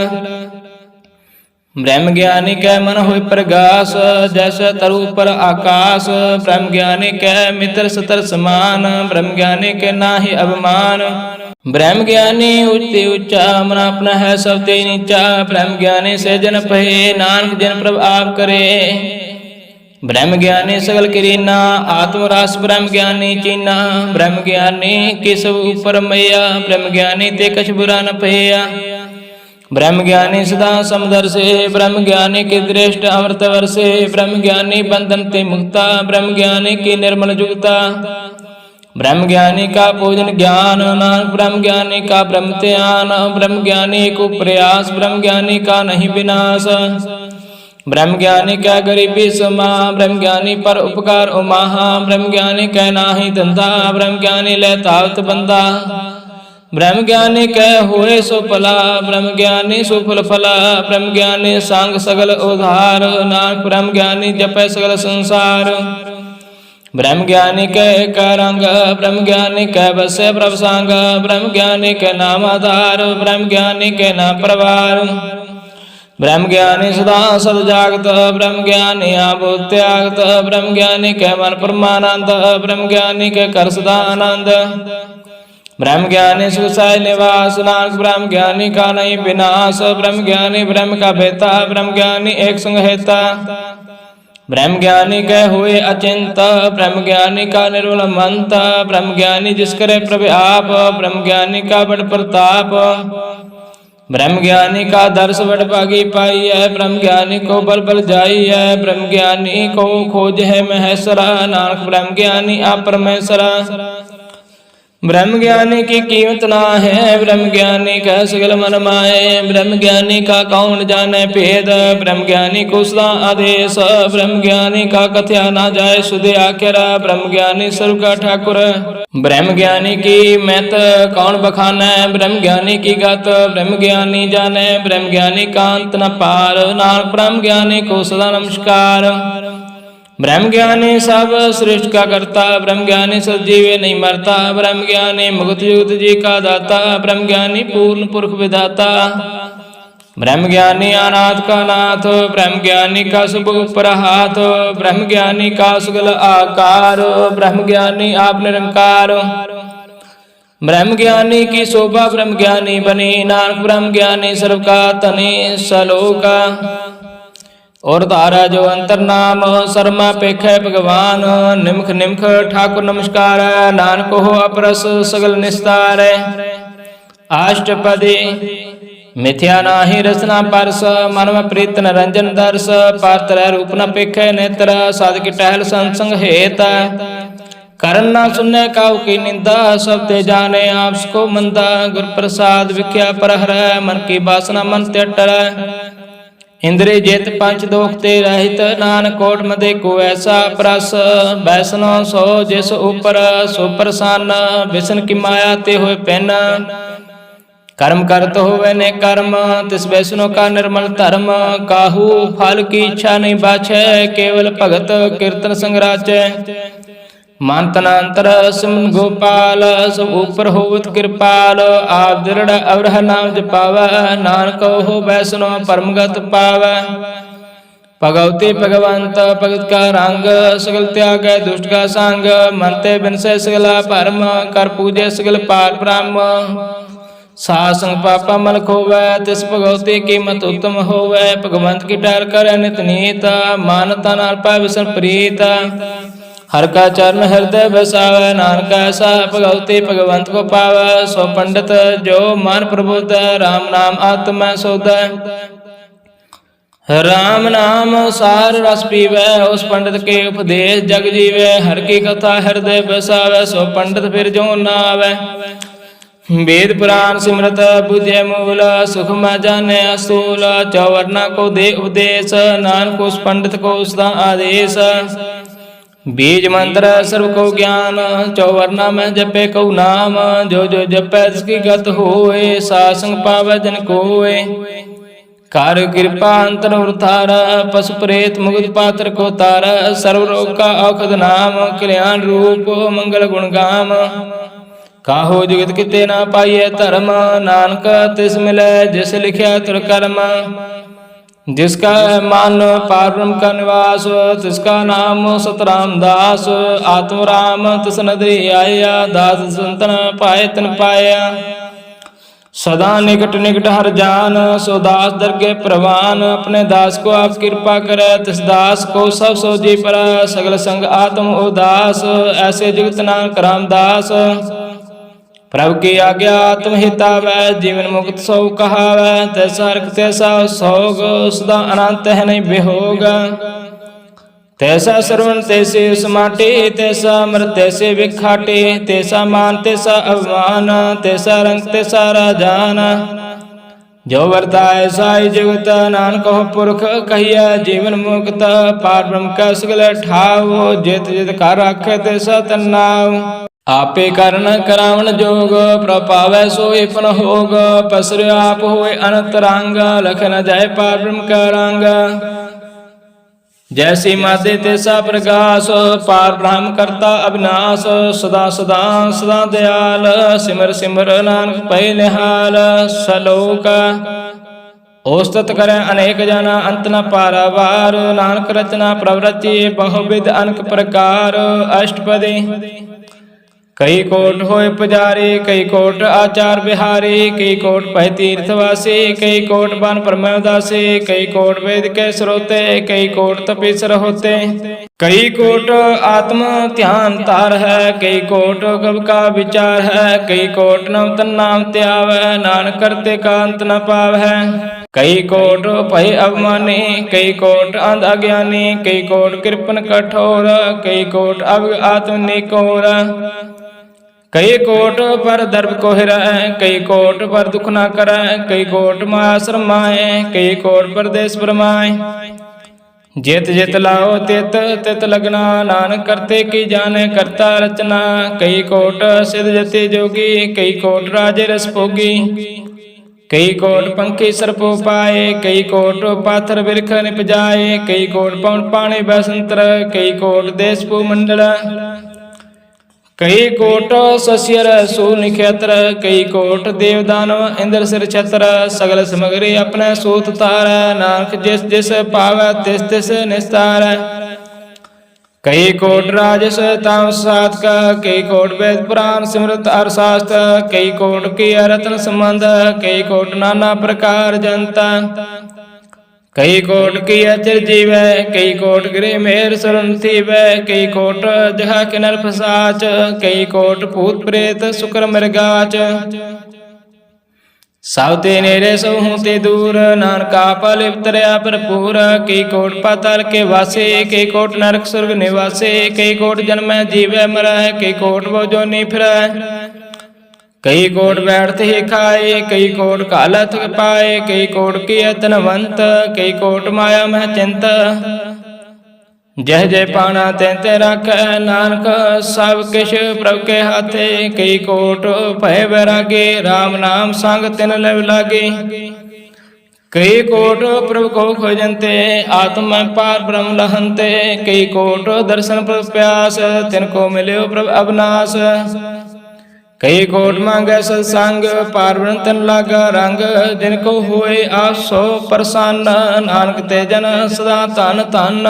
ब्रह्म ज्ञानी के मन हुई प्रगास, जैसे तरु पर आकाश। ब्रह्म ज्ञानी के मित्र सतर समान, ब्रह्म ज्ञानी के नाही अभिमान। ब्रह्म ज्ञानी उच्च उच्चा, मन अपना है सब ते नीचा। ब्रह्म ज्ञानी से जन पहे, नानक जन प्रभ आप करे। ब्रह्म ज्ञानी सगल किरीना, आत्मरास ब्रह्म ज्ञानी चीना। ब्रह्म ज्ञानी के सब ऊपर मैया, ब्रह्म ज्ञानी ते कछ बुरा न पहेया। ब्रह्म ज्ञानी सदा समदर्शे ब्रह्म ज्ञानी की दृष्ट अमृत वर्षे ब्रह्म ज्ञानी बंधन ते मुक्ता ब्रह्म ज्ञानी की निर्मल जुगता ब्रह्म ज्ञानी का पूजन ज्ञान नानक ब्रह्म ज्ञानी का ब्रह्म ध्यान ब्रह्म ज्ञानी को प्रयास ब्रह्म ज्ञानी का नहीं विनाश ब्रह्म ज्ञानी का गरीबी समा ब्रह्म ज्ञानी पर उपकार उमाहा ब्रह्म ज्ञानी कै नाही धंधा ब्रह्म ज्ञानी ले तावत बंदा ब्रह्म ज्ञानी कह हुए सो फला ब्रह्म ज्ञानी सुफल फला ब्रह्म ज्ञानी सांग सगल उधार नानक ब्रह्म ज्ञानी जपै सगल संसार ब्रह्म ज्ञानी कह रंग ब्रह्म ज्ञानी कह बसे प्रभ सांग ब्रह्म ज्ञानी के नाम आधार ब्रह्म ज्ञानी के नाम प्रवार ब्रह्म ज्ञानी सदा सद जागत ब्रह्म ज्ञानी आबो त्यागत ब्रह्म ज्ञानी के मन परमानंद ब्रह्म ज्ञानी के कर सदा आनंद ब्रह्म ज्ञानी सुसाय निवास नानक ब्रह्म ज्ञानी का नहीं विनाश ब्रह्म ज्ञानी ब्रह्म का बेता ब्रह्म ज्ञानी एक संग हेता ब्रह्म ज्ञानी कह हुए अचिंत ब्रह्म ज्ञानी का निर्मल मंत ब्रह्म ज्ञानी जिस करे प्रभु आप ब्रह्म ज्ञानी का बड़ प्रताप ब्रह्म ज्ञानी का दर्श बड़ भागी पाई है ब्रह्म ज्ञानी को बल बल जाई है ब्रह्म ज्ञानी को खोज है महेश्वरा नानक ब्रह्म ज्ञानी आप परमेश्वरा ब्रह्म ज्ञानी की कीमत ना है ब्रह्म ज्ञानी का सगल मन माए ब्रह्म ज्ञानी का कौन जाने भेद ब्रह्म ज्ञानी को सदा आदेश ब्रह्म ज्ञानी का कथया ना जाए सुधे आखिर ब्रह्म ज्ञानी सर्व का ठाकुर ब्रह्म ज्ञानी की मैत कौन बखाना ब्रह्म ज्ञानी की गत ब्रह्म ज्ञानी जाने ब्रह्म ज्ञानी का अंत न पार नानक ब्रह्म ज्ञानी को सदा नमस्कार ब्रह्म ज्ञानी सब सृष्टि का करता ब्रह्म ज्ञानी सजीवे नहीं मरता ब्रह्म ज्ञानी मुक्त युक्त जी का दाता ब्रह्म ज्ञानी पूर्ण पुरुष विधाता ब्रह्म ज्ञानी अनाथ का नाथ ब्रह्म ज्ञानी का शुभ ऊपर हाथ ब्रह्म ज्ञानी का सुगल आकार ब्रह्म ज्ञानी आप निरंकार ब्रह्म ज्ञानी की शोभा ब्रह्म ज्ञानी बनी नानक ब्रह्म ज्ञानी सर्व का तनि सलोका और धारा जो अंतर नाम शर्मा पेख भगवान निमख निमख ठाकुर नमस्कार नानक हो अपरस सगल निस्तार अष्टपदी मिथ्या नाही रसना परस मन में प्रीत निरंजन दर्श पात्र रूप न पेख नेत्र साध की टहल संसंग हेत करन ना सुनने काउ की निंदा सब ते जाने आपको मंदा गुर प्रसाद विख्या परहर मन की वासना मन त्यटर इंद्रिय जेत पंच दोख ते रहित नानक कोट मदे को ऐसा प्रस बैसनो सो जिस ऊपर सो प्रसन्न विष्णु की माया ते हुए पेन कर्म करत होवे ने कर्म तिस वैष्णो का निर्मल धर्म काहू फल की इच्छा नहीं बाछे केवल भगत कीर्तन संगराचे मन तनांतर सिमन गोपाल सब ऊपर होवत कृपाल आप दृढ़ अवरह नाम जपाव नानक हो वैष्णो परमगत पाव भगवती भगवंत भगत का रंग सगल त्याग दुष्ट का संग मनते बिन से सगला परम कर पूजे सगल पार ब्रह्म सासंग पापा मल खोवै तिस भगवती की मत उत्तम होवै भगवंत की डर कर नित नीत मानता नाल पाय विष्णु प्रीत हर का चरण हृदय बसावै नानक ऐसा भगवती भगवंत को पावै सो पंडित जो मन प्रबुद्ध राम नाम आत्मा सोध राम नाम सार रस पीवै उस पंडित के उपदेश जग जीवै हर की कथा हृदय बसावै सो पंडित फिर जो न आवै वेद पुराण सिमरत बुझे मूल सुख में जाने असूल चौवर्णा को दे उपदेश नानक उस पंडित को उसका आदेश बीज मंत्र सर्व को ज्ञान चौवर्णा में जपे को नाम जो जो जपे जिसकी गत होए सासंग पावे जन कोए कार्य कृपा अंतर उतारा पशु प्रेत मुगध पात्र को तारा सर्व रोग का औषध नाम कल्याण रूप मंगल गुण गाम काहो जुगत किते ना पाइए धर्म नानक तिस मिले जिस लिखा तुर कर्म जिसका मान पार ब्रह्म का निवास तिसका नाम सतराम दास आत्म राम तिस नदरी आया दास संतन पाए तन पाया सदा निकट निकट हर जान सो दास दरगे प्रवान अपने दास को आप कृपा करे तिस दास को सब सो जी पर सगल संग आत्म उदास ऐसे जुगत नानक रामदास प्रभु की आज्ञा तुम हितावै, जीवन मुक्त सौ कहावै। तैसा रख तैसा सोग, सदा अनंत है नहीं बेहोग। तैसा श्रवण तैसे समाटे, तैसा अमृत तैसे विखाटे। तैसा मान तैसा अवमान, तैसा रंग तैसा राजान। जो वर्ताय साई जुगत, नानक हो पुरख कहिया जीवन मुक्त। पार ब्रह्म का सगल ठाव, जित जित कर राखे तैसा तन्नाव। आपे करन करावण जोग, प्रपावै सोई पन होग। पसर आप होए अनंत रंग, लख न जाय पार ब्रह्म का रंग। जैसी माते तैसा प्रकाश, पार ब्रह्म करता अविनाश। सदा सदा सदा दयाल, सिमर सिमर नानक पै निहाल। सलोक औस्तत करे अनेक जना, अंत न पारावार। नानक रचना प्रवृत्ति, बहुविध अनेक प्रकार। अष्टपदी कई कोट होए पुजारी, कई कोट आचार बिहारी। कई कोट पै तीर्थवासी, कई कोट बन परमदासी। कई कोट वेद के स्रोते, कई कोट तपीसर होते। कई कोट आत्म ध्यान तार है, कई कोट कब का विचार है। कई कोट नवतन नाम त्यावै, नानक करते का अंत न पाव है। कई कोट भय अवमानी, कई कोट अंध अज्ञानी। कई कोट कृपन कठोर, कई कोट अव आत्म निकोर। कई कोट पर दर्भ को हिरै, कई कोट पर दुख न करै। कई कोट माया शरमाए, कई कोट परदेश परमाए। जित जित लाओ तित तित लगना, नानक करते की जाने करता रचना। कई कोट सिद्ध जति जोगी, कई कोट राजे रस भोगी। कई कोट पंखी सर्पो पाए, कई कोट पाथर बिरख निपजाए। कई कोट पवन पानी बसंतर, कई कोट देश भूमंडल। कई कोट सस्यर सूल निक्षत्र, कई कोट देव दानव इंद्र सिर छत्र। सगल समगरी अपने सूत तार, नानक जिस जिस पावै तिस तिस निस्तार। कई कोट राजस तामस सात का, कई कोट वेद पुराण सिमरत अर्थशास्त्र। कई कोट की रत्न संबंध, कई कोट नाना प्रकार जनता। कई कोट की अचर जीवै, कई कोट गृह मेर शरण थीवै। कई कोट जहा किनर फसाच, कई कोट भूत प्रेत शुक्र मृगाच। सावते नेरे सहूँ ते दूर, नानका पलिप तरया भरपूर। कई कोट पाताल के वासे, कई कोट नरक स्वर्ग निवासे। कई कोट जन्मै जीवै मरै, कई कोट वो जोनी फिरै। कई कोट बैठते ही खाए, कई कोट कालत पाए। कई कोट की तनवंत, कई कोट माया मह चिंत। जह जय पाना तैं ते राखै, नानक सब किश प्रभु के हाथे। कई कोट भय बैरागे, राम नाम संग तिन लव लागे। कई कोट प्रभु को खोजनते, आत्म पार ब्रह्म लहनते। कई कोट दर्शन प्रभु प्यास, तिनको मिल्यो प्रभु अविनाश। कई कोट मांगे सत्संग, पार ब्रह्म तन लागा रंग। जिनको हुए आप सो प्रसन्न, नानक ते जन सदा धन धन।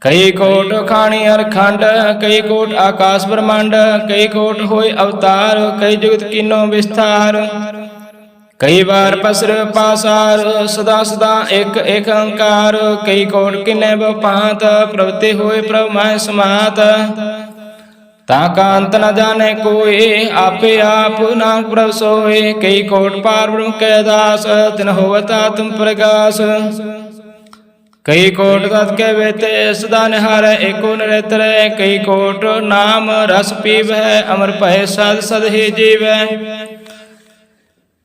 कई कोट खाणी हर खंड, कई कोट आकाश ब्रह्मांड। कई कोट होए अवतार, कई जुगत कीनो विस्तार। कई बार पसर पासार, सदा सदा एक एक अंकार। कई कोट किन्ने बपात, प्रवृत्ति होए प्रभु मैं समात। ताका अंत न जाने कोई, आपे आप नानक प्रभु सोए। कई कोट पार ब्रह्म के दास, तिन होवत आत्म प्रकाश। कई कोट तत् के वेते, सदा निहारै एको निरंतर। कई कोट नाम रस पीवै, अमर भय सद सद ही जीवै।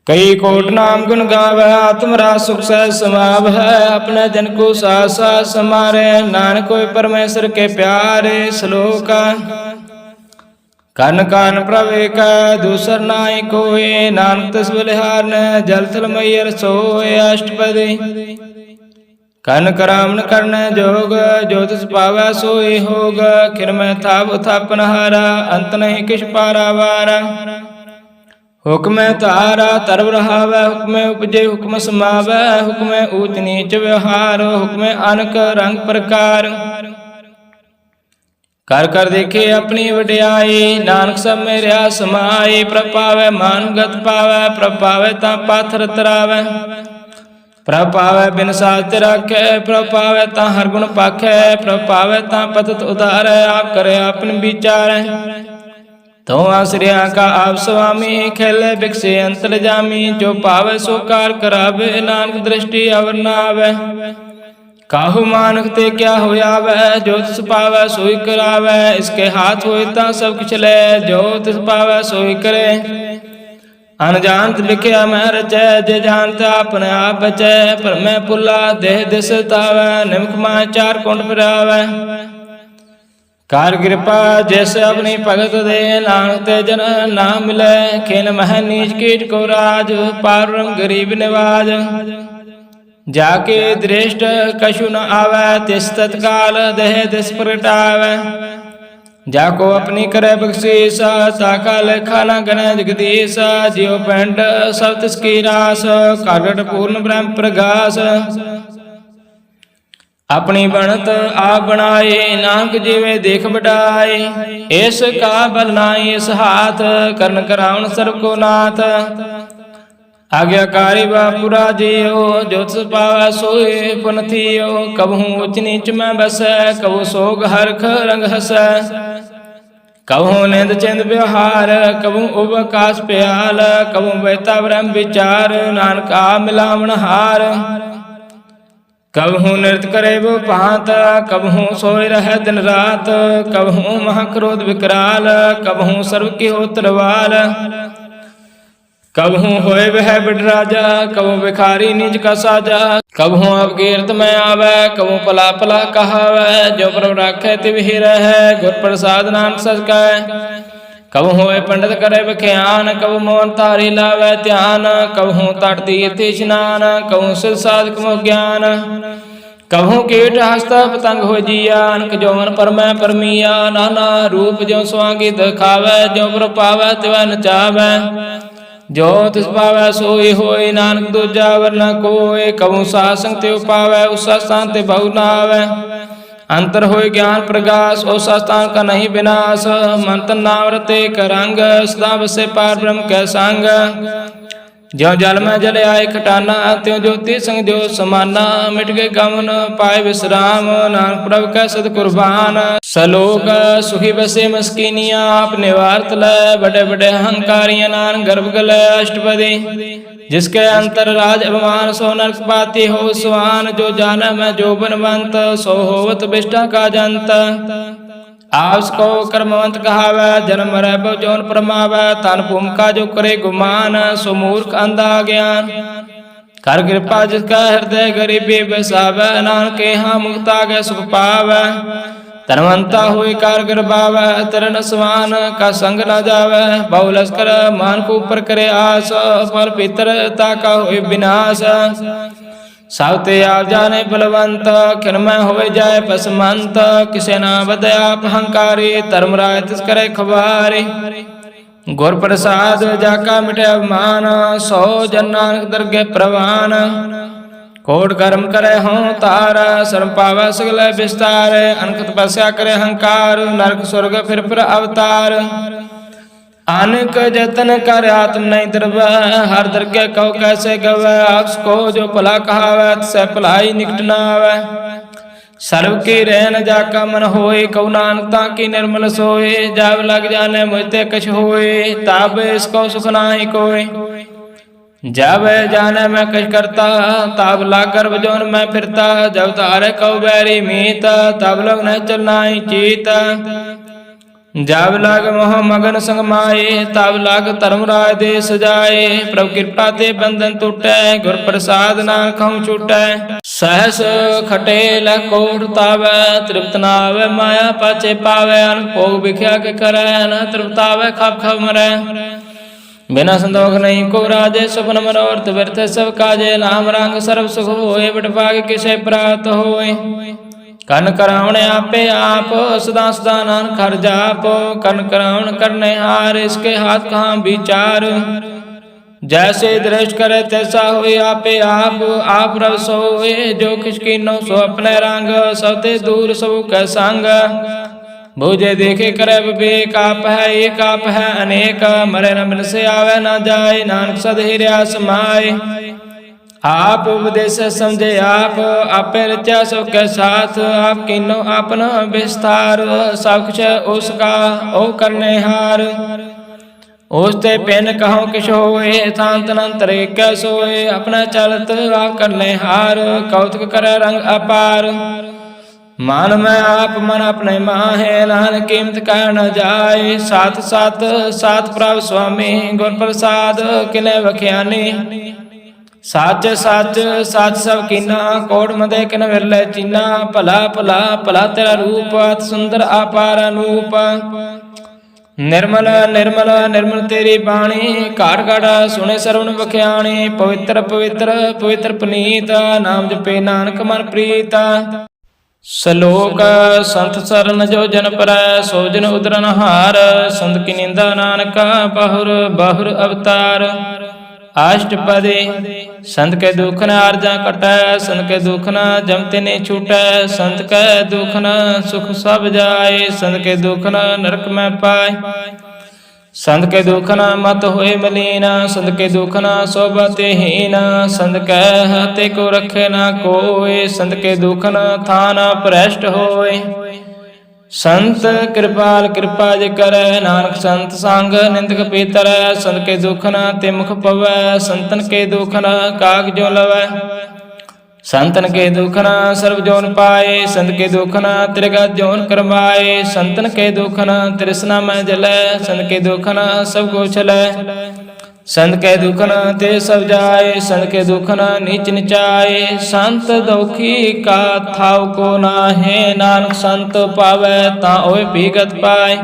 कई कोट नाम गुण गावै, आत्म रास सुख सह समावै। अपने जन को साथ साथ समारे, नानक कोई परमेश्वर के प्यारे। श्लोक कन कान प्रभु का दूसर नाई कोय, नानक तस बलिहार न जल थल मैयर सोय। अष्टपदी कन करामन करन जोग, जो तिस पावै सोई होग। खिर में थाप थापन हारा, अंत नहीं किछ पारावारा। हुक्म तारा तरव रहावै, हुक्म उपजे हुक्म समावै। हुक्म ऊच नीच व्यवहार, हुक्म अनक रंग प्रकार। कर कर देखे अपनी वड्याई, नानक सब मेरा समाई। प्रभ पावै मानगत पावै, प्रभ पावै ता पाथर तरावै। प्रभ पावै बिन साथ राखै, प्रभ पावै ता हर गुण पाखै। प्रभ पावै ता पतत उधारै, आप करे आपन विचारै। तो आश्रया का आप स्वामी, खेले बिकसे अंतर जामी। जो पावे सो कार करावे, नानक दृष्टि अवर न आवे। काहू मानक ते क्या होया वै, जो तिस पावै सोई करावै। इसके हाथ होए ता सब कुछ ले, जो तिस पावै सोई करे। अनजानत लिखिया मैं रचै, जे जानता अपने आप बचै। पर मैं पुला देह दिस तावै, निमक माय चार कुंड फिरावै। कार कृपा जैसे अपनी भगत दे, नानक ते जन ना मिले। खेन मह नीच कीट को राज, पार गरीब निवाज। जाके दृष्ट कछु न आवे, तिस तत्काल देह दिस प्रगटावे। जाको अपनी करे बख्शीस, ताका लेखा न गणे जगदीश। जियो पेंट सब तिसकी रास, कागट पूर्ण ब्रह्म प्रगास। अपनी बनत आप बनाए, नानक जीवे देख बढ़ाए। इस का बल नाई इस हाथ, करण कराउन सर्व को नाथ। आज्ञाकारी बापुरा जियो, जो तिस पावै सोई पुन थियो। कबहू उच नीच में बसै, कबहू सोग हरख रंग हसै। कबहू निंद चिंद व्यवहार, कबहू उब आकाश प्याल। कबहू बहता ब्रह्म विचार, नानक आ मिलावण हार। कबहू नृत्य करे वो भांत, कबहू सोए रहे दिन रात। कबहू महाक्रोध विकराल, कबहू सर्व की हो तरवाल। कबहू होए वह बिड राजा, कबहू भिखारी निज का साजा। कबहू अवकीर्त में आवे, कबहू पला पला कहावे। जो प्रभु राखे तिवहि रहे, गुर प्रसाद नानक सच कहे। कबहू होए पंडित करे बख्यान, कबहू मोहन तारी लावे ध्यान। कबहू तट तीर्थ स्नान, कबहू सिद्ध साधक मोह ज्ञान। कबहू कीट हस्त पतंग हो जियान, जो मन पर मैं परमिया। नाना रूप जो स्वांगी दिखावे, जो पर पावे तिवै नचावे। जो तिस पावै सोई होय, नानक दूजा वर न कोय। कबहू सासंग त्यो पावै, उस स्थान ते बहु न आवै। अंतर होय ज्ञान प्रकाश, उस स्थान का नहीं विनाश। मन तन नाम रते करंग, सदा बसे पार ब्रह्म कै संग। ज्यों जल में जल आए खटाना, त्यों ज्योति संग जो समाना। मिट गए गमन पाए विश्राम, नानक प्रभु कै सद कुर्बान। सलोक सुखी बसे मस्कीनिया, अपने वार्त लै बड़े बड़े अहंकारिया। नानक गर्भ गलै अष्टपदी, जिसके अंतर राज अभिमान। सो नरक पाती हो स्वान, जो जान में जो बनवंत। सो होवत विष्ठा का जंत, आवस को कर्मवंत कहावै। जन्म रह जौन परमावै, तन भूमिका जो करे गुमान। सो मूर्ख अंधा ज्ञान, कर कृपा जिसका हृदय गरीबी बसावै। नानक यहाँ मुक्ता गै सुख पावै, धनवंता हुई कारगर बावै। तरन समान का संग न जावै, बहु लश्कर मान को ऊपर करे आस। फल पितर ताका हुई विनाश, सावते आप जाने बलवंत। खिनमय हो जाए पसमंत, किसे ना बदे आप हंकारी। धर्म राय तिस करे खबारी, गुर प्रसाद जाका मिटे अभिमान। सो जन नानक दरगे प्रवान, कोट कर्म करे हों तार। शर्म पावा सगल विस्तार, अनक तपस्या करे हंकार। नरक स्वर्ग फिर अवतार, अनक जतन कर आत्म नहीं द्रवै। हर दरगे कहो कैसे गवै, आपस को जो भला कहावै। से भलाई निकट न आवै, सर्व की रहन जाका मन होए। कौ नानकता की निर्मल सोए, जाब लग जाने मुझते कछ होए। ताब इसको सुख नाही कोय, जब जाने मैं कछ करता। ताब लाग गर्भ जौन मैं फिरता, जब तारे कौ बैरी मीत। तब लोग न चलना ही चीत, जब लाग मोह मगन संग माए। तब लाग धर्म राय दे सजाए, प्रभु कृपा ते बंधन टूटै। गुर प्रसाद नानक हम छूटै, सहस खटे लकोट तावै। तृप्त न आवे माया पाचे पावै, अनक भोग भिख्या के करੈ। न तृप्त आवे खप खप मरै, बिना संतोख नहीं को राजे। सपन मनोरथ व्यर्थ सब काजे, नाम रंग सर्व सुख होए। बट भाग किसे प्राप्त होए, कन करावण आपे आप। सदा सदा नानक हर जाप, कन करावण करने हार। इसके हाथ कहाँ विचार, जैसे दृष्ट करे तैसा होए आपे आप। आप रव सोए जो खिचकीनो, सो अपने रंग। सते दूर सब कै संग, भूजे देखे करे विवेक। आप है एक आप है अनेक, मरे न मिल से आवे न जाए। नानक सद हिरया समाए, आप उपदेश समझे आप, आपे रचा सो के साथ, आप कीनो अपना विस्तार, सब कुछ उसका ओ करने हार। ਉਸ ਤੇ ਪਿੰਨ ਕਹੋ ਕਿਛ ਹੋਏ, ਸ਼ਾਂਤ ਅਨੰਤ ਰੇ ਕੈ ਸੋਏ, ਆਪਣਾ ਚਲਤ ਆਪ ਕਰਨੇ ਹਾਰ, ਕੌਤਕ ਕਰੈ ਰੰਗ ਅਪਾਰ। ਮਨ ਮੈਂ ਆਪ ਮਨ ਆਪਣੇ ਮਾਹੇ, ਨਾਨਕ ਕੀਮਤ ਕਹਿ ਨ ਜਾਏ, ਸਤ ਸਤ ਸਤ ਪ੍ਰਭ ਸੁਆਮੀ, ਗੁਰ ਪ੍ਰਸਾਦ ਕਿਨੇ ਵਖਿਆਨੀ। ਸੱਚ ਸੱਚ ਸੱਚ ਸਭ ਕੀਨਾ, ਕੋਟ ਮਦੇ ਕਿਨ ਵਿਰਲੇ ਚੀਨਾ, ਭਲਾ ਭਲਾ ਭਲਾ ਤੇਰਾ ਰੂਪ, ਅਤ ਸੁੰਦਰ ਅਪਾਰ ਅਨੂਪ। ਨਿਰਮਲ ਨਿਰਮਲ ਨਿਰਮਲ ਤੇਰੀ ਬਾਣੀ, ਘਾਟ ਘਾਟ ਸੁਣੇ ਸਰਵਣ ਵਖਿਆਣੀ। ਪਵਿੱਤਰ ਪਵਿੱਤਰ ਪਵਿੱਤਰ ਪਨੀਤ, ਨਾਮ ਜਪੇ ਨਾਨਕ ਮਨ ਪ੍ਰੀਤ। ਸ਼ਲੋਕ ਸੰਤ ਸਰਨ ਜੋ ਜਨ ਪਰੈ, ਸੋ ਜਨ ਉਦਰਨ ਹਾਰ, ਸੰਤ ਕੀ ਨਿੰਦਾ ਨਾਨਕਾ ਬਹੁਰ ਬਹੁਰ ਅਵਤਾਰ। ਅਸ਼ਟਪਦੀ ਸੰਤ ਕੇ ਦੁਖ ਨ ਆਰਜਾ ਕਟੈ, ਸੰਤ ਕੇ ਦੁਖ ਨ ਜਮ ਤਿਨੇ ਛੂਟੈ, ਸੰਤ ਕੈ ਦੁਖ ਨ ਸੁਖ ਸਭ ਜਾਏ, ਸੰਤ ਕੇ ਦੁਖ ਨ ਨਰਕ ਮੈਂ ਪਾਏ। ਸੰਤ ਕੇ ਦੁਖ ਨ ਮਤ ਹੋਏ ਮਲੀਨ, ਸੰਤ ਕੇ ਦੁਖ ਨ ਸੋਭਾ ਤੇ ਹੀਨ, ਸੰਤ ਕੈ ਹਤੇ ਕੋ ਰਖੇ ਨਾ ਕੋਇ, ਸੰਤ ਕੇ ਦੁਖ ਨ ਥਾਨ ਭ੍ਰਸ਼ਟ ਹੋਏ। ਸੰਤ ਕਿਰਪਾਲ ਕਿਰਪਾ ਜੇ ਕਰੈ, ਨਾਨਕ ਸੰਤ ਸੰਗ ਨਿੰਦਕ ਪੀਤਰੈ, ਸੰਤ ਕੇ ਦੁਖ ਨ ਤੇ ਮੁਖ ਪਵੈ, ਸੰਤਨ ਕੇ ਦੁਖ ਨ ਕਾਗ ਜੋ ਲਵੈ। ਸੰਤਨ ਕੇ ਦੁਖ ਨ ਸਰਬ ਜੋਨ ਪਾਏ, ਸੰਤ ਕੇ ਦੁਖ ਨ ਤ੍ਰਿਗਤ ਜੋਨ ਕਰਮਾਏ, ਸੰਤਨ ਕੇ ਦੁਖ ਨ ਤ੍ਰਿਸ਼ਨਾ ਮੈਂ ਜਲੈ, ਸੰਤ ਕੇ ਦੁਖ ਨ ਸਭ ਕੋ ਛਲੈ। ਸੰਤ ਕੇ ਦੁਖ ਨ ਤੇ ਸਭ ਜਾਏ, ਸੰਤ ਕੇ ਦੁਖ ਨ ਨੀਚ ਨਿਚਾਏ। ਸੰਤ ਦੁਖੀ ਕਾ ਥਾਉ ਕੋ ਨਾਹਿ, ਨਾਨਕ ਸੰਤ ਪਾਵੈ ਤਾਂ ਹੋਏ ਭੀਗਤ ਪਾਏ।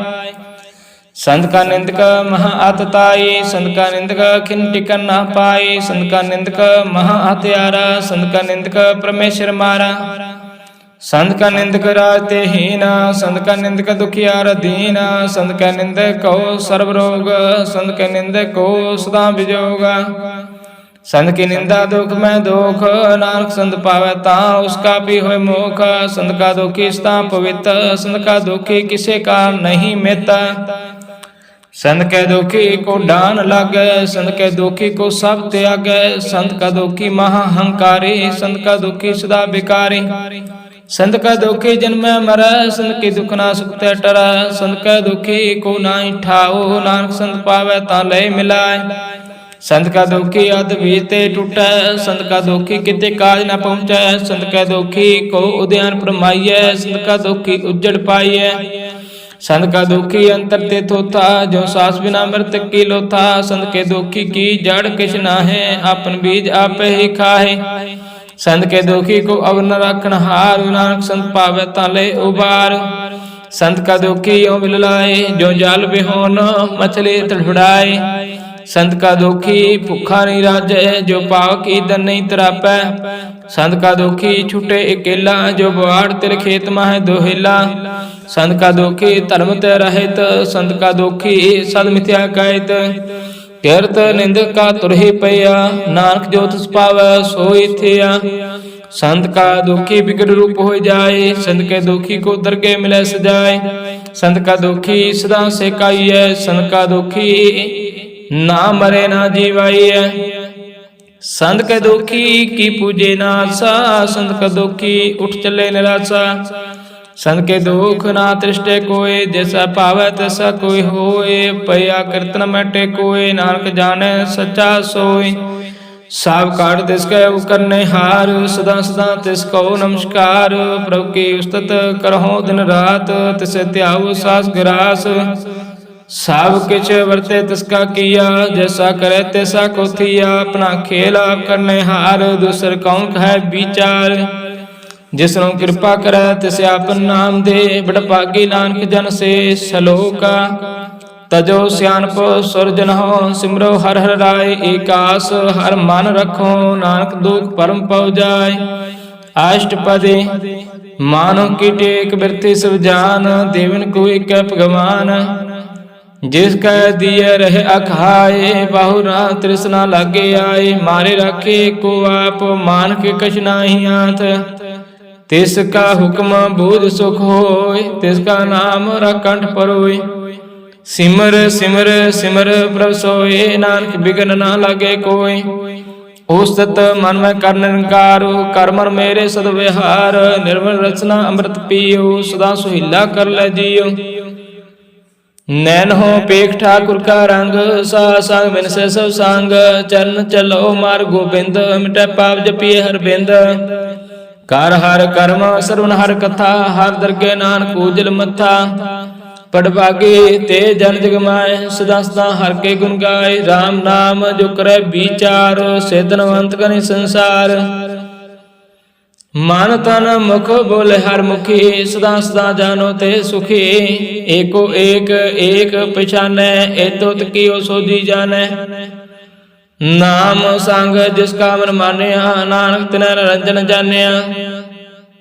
संत का निंदक महा अतताई, संत का निंदक खिन टिकन न पाई, संत का निंदक महा हत्यारा, संत का निंदक परमेश्वर मारा। संत का निंदक राज ते हीना, संत का निंदक दुखियार दीना, संत का निंदक को सर्व रोग, संत के निंदक को सदा विजोग। संत की निंदा दुख में दुख, नानक संत पावे ता उसका भी होय मोख। संत का दुखी सदा पवित्र, संत का दुखी किसे का नहीं मिता। संत के दुखी को डान लागे, संत के दुखी को सब त्यागे। संत का दुखी महाहंकारी, संत का दुखी सदा विकारी। संत का दुखी जन्मे मरै, संत की दुख ना सुखते टरै। संत के दुखी को नाई ठाओ, नानक संत पावे ता ले मिलाए। संत का दुखी अध बीते टूटै, संत का दुखी किते काज न पहुँचै। संत के दुखी को उद्यान फरमाइए, संत का दुखी उज्जड़ पाइए। संत का दुखी अंतर ते थोथा, जो सास बिना मृतक की लोथा। संत के दुखी की जड़ किछ नाहे, आपन बीज आप ही खाहे। संत के दुखी को अब न रखन हार, नानक संत पावे ताले उबार। संत का दुखी यो बिललाए, जो जाल बिहोन मछली तड़फड़ाए। संत का दुखी भूखा नहीं राजे, जो पाव की दन नहीं तरापै। संत का दुखी छूटे अकेला, जो बुआड़ तेरे खेत माहे दोहेला। संत का दुखी धर्म ते रहित, संत का दुखी सद मिथ्या कहत। किरत निंदक का तुरही पया, नानक जो तिस पावै सोई थिया। संत का दुखी विकट रूप हो जाए, संत के दुखी को दरगे मिले सजाए। संत का दुखी सदा सेकाइए, संत का दुखी ना मरे ना जीवाइए। संत के दुखी की पूजे ना आशा, संत का दुखी उठ चले निराशा। संत के दुख ना तृष्टे कोय, जैसा पावै तैसा कोई होए। पया कीर्तन मटे कोय, नानक जाने सच्चा सोय। सब काट तिसके करने हार, सदा सदा तिसको नमस्कार। प्रभु की उस्तत करहो दिन रात, तिसे त्यागो सास ग्रास। सब किछ वर्ते तिसका किया, जैसा करे तैसा को थिया। अपना खेल आप करने हार, दूसर कौन कहे विचार। जिसनु कृपा करे तिसे आपन नाम दे, बड़ भागी नानक जन से सलोका। तजो सियानप सुरजन हो, सिमरो हर हर राय। एकास हर मन रखो, नानक दुख परम पव जाय। अष्टपदी मानो की टेक बिरथी सब जान, देवन को एक भगवान। जिसका दिए रहे अखाए, बाहुरा तृष्णा लागे आए। मारे रखे को आप, मान के कछ नाही हाथ। तिसका हुक्म बूझ सुख होय, तिसका नाम रकंठ परोय। सिमर सिमर सिमर प्रभ सोय, नानक बिघन ना लगे कोय। ਉਸਤਤ ਮਨ ਮੈਂ ਕਰ ਨਿਰੰਕਾਰੁ, ਕਰ ਮਨ ਮੇਰੇ ਸਦ ਵਿਹਾਰ। ਨਿਰਮਲ ਰਚਨਾ ਅੰਮ੍ਰਿਤ ਪੀਓ, ਸਦਾ ਸੁਹੀਲਾ ਕਰ ਲੈ ਜੀਓ। ਨੈਣ ਹੋ ਪੇਖ ਠਾਕੁਰ ਕਾ ਰੰਗ, ਸਾ ਸੰਗ ਬਿਨ ਸੇ ਸਭ ਸੰਗ। ਚਰਨ ਚਲੋ ਮਾਰ ਗੋਬਿੰਦ, ਮਿਟੈ ਪਾਪ ਜਪੀਏ ਹਰ ਬਿੰਦ। ਕਰ ਹਰ ਕਰਮ ਸਰਵਨ ਹਰ ਕਥਾ, ਹਰ ਦਰਗੇ ਨਾਨਕ ਉਜਲ ਮੱਥਾ। ਪੜਭਾਗੇ ਤੇ ਜਨ ਜਗ ਮਾਏ, ਸਦਾ ਸਦਾ ਹਰ ਕੇ ਗੁਣ ਗਾਏ। RAM ਨਾਮ ਜੋ ਕਰੈ ਵਿਚਾਰ, ਸੇਧਨਵੰਤ ਕਰਿ ਸੰਸਾਰ। ਮਨ ਤਨ ਮੁਖ ਬੋਲੇ ਹਰ ਮੁਖੀ, ਸਦਾ ਸਦਾ ਜਾਨੋ ਤੇ ਸੁਖੀ। ਏਕੋ ਏਕ ਏਕ ਪਛਾਨੈ, ਏਤੋਤ ਕੀਓ ਸੋਧੀ ਜਾਣੈ। ਨਾਮ ਸੰਗ ਜਿਸ ਕਾ ਮਨ ਮਾਨਿਆ, ਨਾਨਕ ਤਿਨੈ ਰੰਜਨ ਜਾਣਿਆ।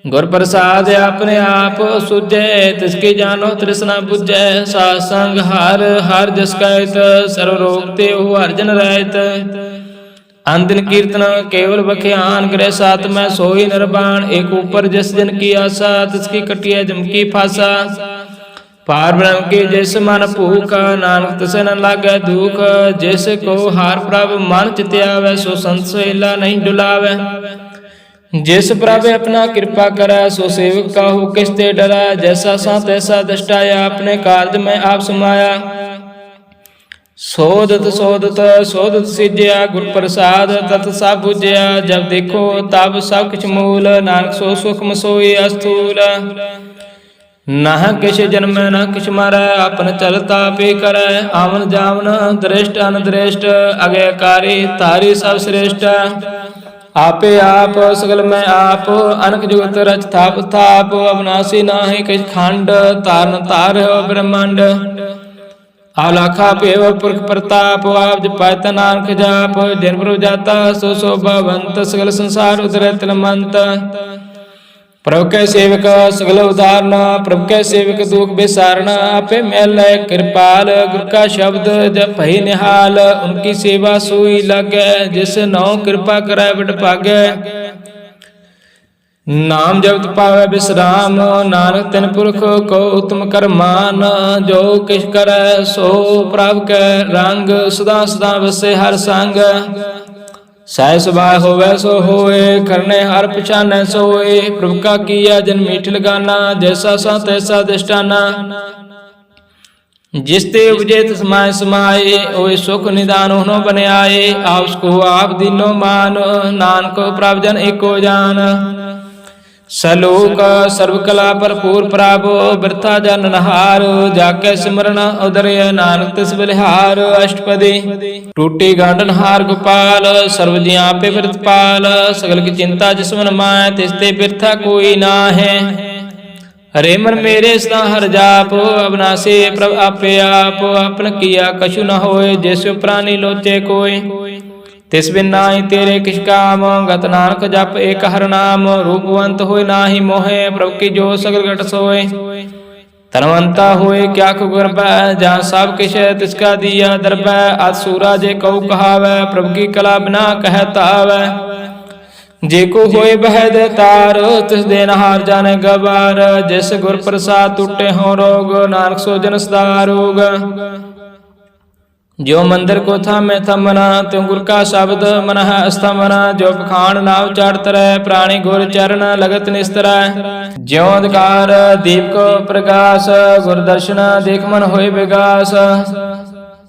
ਗੁਰ ਪ੍ਰਸਾਦ ਆਪਣੇ ਆਪ ਸੁਝੈ, ਤਿਸ ਕੀ ਜਾਨੋ ਤ੍ਰਿਸ਼ਨਾ ਬੁਝੈ। ਸਾਧ ਸੰਗ ਹਰ ਹਰ ਜਸ ਕਹਿਤ, ਸਰਵ ਰੋਗ ਤੇ ਉਹ ਹਰਿ ਜਨ ਰਹਿਤ। ਅੰਦਿਨ ਕੀਰਤਨ ਕੇਵਲ ਬਖਿਆਨ, ਗ੍ਰਹਿ ਸਾਤ ਮੈਂ ਸੋਈ ਨਿਰਵਾਣ। ਏਕ ਉਪਰ ਜਿਸ ਜਨ ਕੀ ਆਸਾ, ਤਿਸ ਕੀ ਕਟਿਐ ਜਮ ਕੀ ਫਾਸਾ। ਪਾਰ ਬ੍ਰਹਮ ਕੀ ਜਿਸ ਮਨ ਭੂਖ, ਨਾਨਕ ਤਿਸੈ ਨ ਲਾਗੈ ਦੁਖ। ਜਿਸ ਕੋ ਹਾਰ ਪ੍ਰਭ ਮਨ ਚਿਤ ਆਵੈ, ਸੋ ਸੰਤ ਸੋਹਿਲਾ ਨਹੀਂ ਡੁਲਾਵੈ। ਜਿਸ ਪ੍ਰਭ ਆਪਣਾ ਕਿਰਪਾ ਕਰੈ, ਸੋ ਸੇਵਕ ਕਾਹੂ ਕਿਸ ਤੇ ਡਰੈ। ਜੈਸਾ ਸਾਂ ਤੈਸਾ ਦ੍ਰਿਸ਼ਟਾ, ਆਪਣੇ ਕਾਰਜ ਮੈਂ ਆਪ ਸਮਾਇਆ। ਸੋਧਤ ਸੋਧਤ ਸੋਧਤ ਸਿਜਿਆ, ਗੁਰ ਪ੍ਰਸਾਦ ਤਤ ਸਭ ਬੁਝਿਆ। ਜਬ ਦੇਖੋ ਤਬ ਸਭ ਕਿਛ ਮੂਲ, ਨਾਨਕ ਸੋ ਸੁਖਮ ਸੋਈ ਅਸਥੂਲ। ਨਾਹ ਕਿਛ ਜਨਮੈ ਨਾ ਕਿਛ ਮਰੈ, ਆਪਨ ਚਲਤਾ ਆਪੇ ਕਰੈ। ਆਵਨ ਜਾਵਨ ਦ੍ਰਿਸ਼ਟ ਅਨਦ੍ਰਿਸ਼ਟ, ਅਗੇ ਕਾਰੀ ਧਾਰੀ ਸਭ ਸ੍ਰੇਸ਼ਟ। ਆਪੇ ਆਪ ਸਗਲ ਮੈਂ ਆਪ, ਅਨਕ ਜੁਗਤ ਰਚ ਥਾਪ ਥਾਪ। ਅਬਨਾਸੀ ਨਾਹੀ ਕਿਛ ਖੰਡ, ਤਾਰਨ ਤਾਰਿਓ ਬ੍ਰਹਮੰਡ। ਆਲਾਖਾ ਭੇਵ ਪੁਰਖ ਪ੍ਰਤਾਪ, ਆਪ ਜਪੈ ਤਾ ਨਾਨਕ ਜਾਪ। ਜਿਨ ਪ੍ਰਭ ਜਾਤਾ ਸੋ ਸੋਭਾਵੰਤ, ਸਗਲ ਸੰਸਾਰ ਉਤਰੈ ਤਿਲਮੰਤ। ਪ੍ਰਭ ਕੈ ਸੇਵਕ ਸਗਲ ਉਦਾਹਰਨ, ਪ੍ਰਭ ਕੈ ਸੇਵਕ ਦੁਖ ਬਿਸਾਰਨ। ਆਪੇ ਮਿਲੈ ਕਿਰਪਾਲ, ਗੁਰ ਕਾ ਸ਼ਬਦ ਜਪੈ ਨਿਹਾਲ। ਉਨਕੀ ਸੇਵਾ ਸੋਈ ਲਾਗੈ, ਜਿਸ ਨਉ ਕਿਰਪਾ ਕਰੈ ਵਡ ਭਾਗੈ। ਨਾਮ ਜਪਤ ਪਾਵੈ ਬਿਸਰਾਮ, ਨਾਨਕ ਤਿਨ ਪੁਰਖ ਕੋ ਉਤਮ ਕਰਮਾਨ। ਜੋ ਕਿਛ ਕਰੈ ਸੋ ਪ੍ਰਭ ਕੈ ਰੰਗ, ਸਦਾ ਸਦਾ ਵਸੈ ਹਰ ਸੰਗ। ਸਹਿ ਸੁਭਾਅ ਹੋਵੈ ਸੋ ਹੋਏ, ਕਰਨੇ ਹਰ ਪਛਾਨੈ ਸੋਏ। ਪ੍ਰਭ ਕਾ ਕੀਆ ਜਨ ਮੀਠ ਲਗਾਨਾ, ਜੈਸਾ ਸਾਂ ਤੈਸਾ ਦਿਸ਼ਟਾਨਾ। ਜਿਸ ਤੇ ਉਪਜੇ ਤਿਸ ਮਾਹਿ ਸਮਾਏ, ਓਏ ਸੁਖ ਨਿਦਾਨ ਉਹਨੋ ਬਨਿਆਏ। ਆਪਸ ਕੋ ਆਪ ਦੀਨੋ ਮਾਨ, ਨਾਨਕ ਪ੍ਰਭ ਜਨ ਏਕੋ ਜਾਨ। ਸਲੋਕ ਸਰਬ ਕਲਾ ਭਰਪੂਰ ਪ੍ਰਭ, ਬਿਰਥਾ ਜਨ ਨਹਾਰ। ਜਾ ਕੇ ਸਿਮਰਨ ਉਦਰਿਐ, ਨਾਨਕ ਤਿਸ ਬਲਿਹਾਰ। ਅਸ਼ਟਪਦੀ ਟੂਟੀ ਗਾਂਢਨ ਹਾਰ ਗੋਪਾਲ, ਸਰਬ ਜੀਆਂ ਆਪੇ ਬਿਰਥ ਪਾਲ। ਸਗਲ ਕੀ ਚਿੰਤਾ ਜਿਸ ਮਨ ਮਾਹਿ, ਤਿਸ ਤੇ ਬਿਰਥਾ ਕੋਈ ਨਾਹਿ। ਹਰੇ ਮਨ ਮੇਰੇ ਸਦਾ ਹਰ ਜਾਪ, ਅਬਨਾਸੀ ਪ੍ਰਭ ਆਪੇ ਆਪ। ਆਪਨ ਕੀਆ ਕਛੁ ਨ ਹੋਏ, ਜਿਸ ਪ੍ਰਾਨੀ ਲੋਚੇ ਕੋਈ। ਤਿਸ ਬਿਨ ਨਾਹੀ ਤੇਰੇ ਕਿਛ ਕਾਮ, ਗਤ ਨਾਨਕ ਜਪ ਏਕ ਹਰਿ ਨਾਮ। ਰੂਪਵੰਤ ਹੋਇ ਨਾਹੀ ਮੋਹੇ, ਪ੍ਰਭ ਕੀ ਜੋ ਸਗਲ ਘਟ ਸੋਏ। ਧਨਵੰਤਾ ਹੋਏ ਕਿਆ ਕੋ ਗਰਬੈ, ਜਾਂ ਸਭ ਕਿਛ ਤਿਸ ਕਾ ਦੀਆ ਦਰਬੈ। ਅਤ ਸੂਰਾ ਜੇ ਕਉ ਕਹਾਵੈ, ਪ੍ਰਭ ਕੀ ਕਲਾ ਬਿਨਾ ਕਹਿ ਤਾਵੈ। ਜੇ ਕੋ ਹੋਏ ਬਹਿ ਦੇ ਤਾਰ, ਤਿਸ ਦੇਨ ਹਾਰ ਜਾਣੈ ਗਵਾਰ। ਜਿਸ ਗੁਰ ਪ੍ਰਸਾਦ ਟੁੱਟੇ ਹੋਂ ਰੋਗ, ਨਾਨਕ ਸੋ ਜਨ ਸਦਾ ਰੋਗ। ਜੋ ਮੰਦਰ ਕੋ ਥਾਮੈ ਥੰਮਨਾ, ਤਿਉ ਗੁਰ ਕਾ ਸ਼ਬਦ ਮਨః ਅਸਥਮਨਾ। ਜੋ ਬਖਾਣ ਨਾਵ ਚੜ੍ਹ ਤਰੈ, ਪ੍ਰਾਣੀ ਗੁਰ ਚਰਨ ਲਗਤ ਨਿਸਤਰੈ। ਜਿਉ ਅੰਧਕਾਰ ਦੀਪਕ ਪ੍ਰਗਾਸ, ਗੁਰ ਦਰਸ਼ਨ ਦੇਖ ਮਨ ਹੋਏ ਵਿਗਾਸ।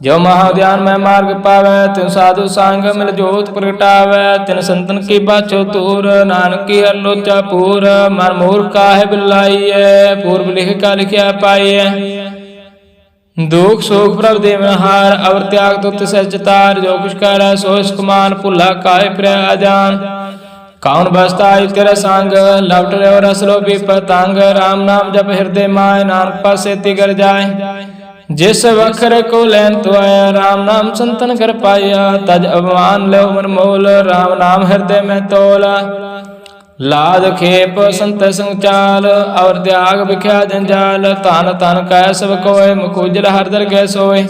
ਜੋ ਮਹਾਧਿਆਨ ਮੈਂ ਮਾਰਗ ਪਾਵੈ, ਤਿਉ ਸਾਧੂ ਸੰਗ ਮਿਲ ਜੋਤ ਪ੍ਰਗਟਾਵੈ। ਤਿਨ ਸੰਤਨ ਕੀ ਬਾਛੋ ਤੂਰ, ਨਾਨਕ ਕੀ ਹਰ ਲੋਚਾ ਪੂਰ। ਮਨ ਮੂਰਖ ਕਾਹੇ ਬਿਲਾਈਐ, ਪੂਰਬ ਲਿਖ ਕਾ ਲਿਖਿਆ ਪਾਈਐ। ਦੁਖ ਸੋਖ ਪ੍ਰਭ ਦੇਵਨਹਾਰ, ਅਵਰ ਤਿਆਗ ਤੋਂ ਤਿਸੈ ਚਿਤਾਰ। ਜੋ ਕੁਛ ਕਰੈ ਸੋ ਸੁਖਮਾਨ, ਭੁੱਲਾ ਕਾਹੇ ਫਿਰੈ ਅਜਾਨ। ਕੌਣ ਬਸਤਾਈ ਤੇਰਾ ਸੰਗ, ਲਵਟ ਰਿਓ ਰਸ ਲੋਭੀ ਪਤੰਗ। ਰਾਮ ਨਾਮ ਜਪ ਹਿਰਦੇ ਮਾਇ, ਨਾਨਕ ਪਾਸੇ ਤਿਗਰ ਜਾਏ। ਜਿਸ ਵਖਰ ਕੋ ਲੈਨ ਤੁਆਇਆ, ਰਾਮ ਨਾਮ ਸੰਤਨ ਕਰ ਪਾਇਆ। ਤਜ ਅਭਿਮਾਨ ਲਿਓ ਮਨ ਮੋਲ, ਰਾਮ ਨਾਮ ਹਿਰਦੇ ਮੈਂ ਤੋਲਾ। ਲਾਦ ਖੇਪ ਸੰਤ ਸੰਗ ਚਾਲ, ਔਰ ਤਿਆਗ ਵਿਖਿਆ ਜੰਜਾਲ। ਧਨ ਧਨ ਕੈ ਸਭ ਕੋਇ, ਮੁਖ ਉਜਲ ਹਰ ਦਰਗਹਿ ਸੋਇ।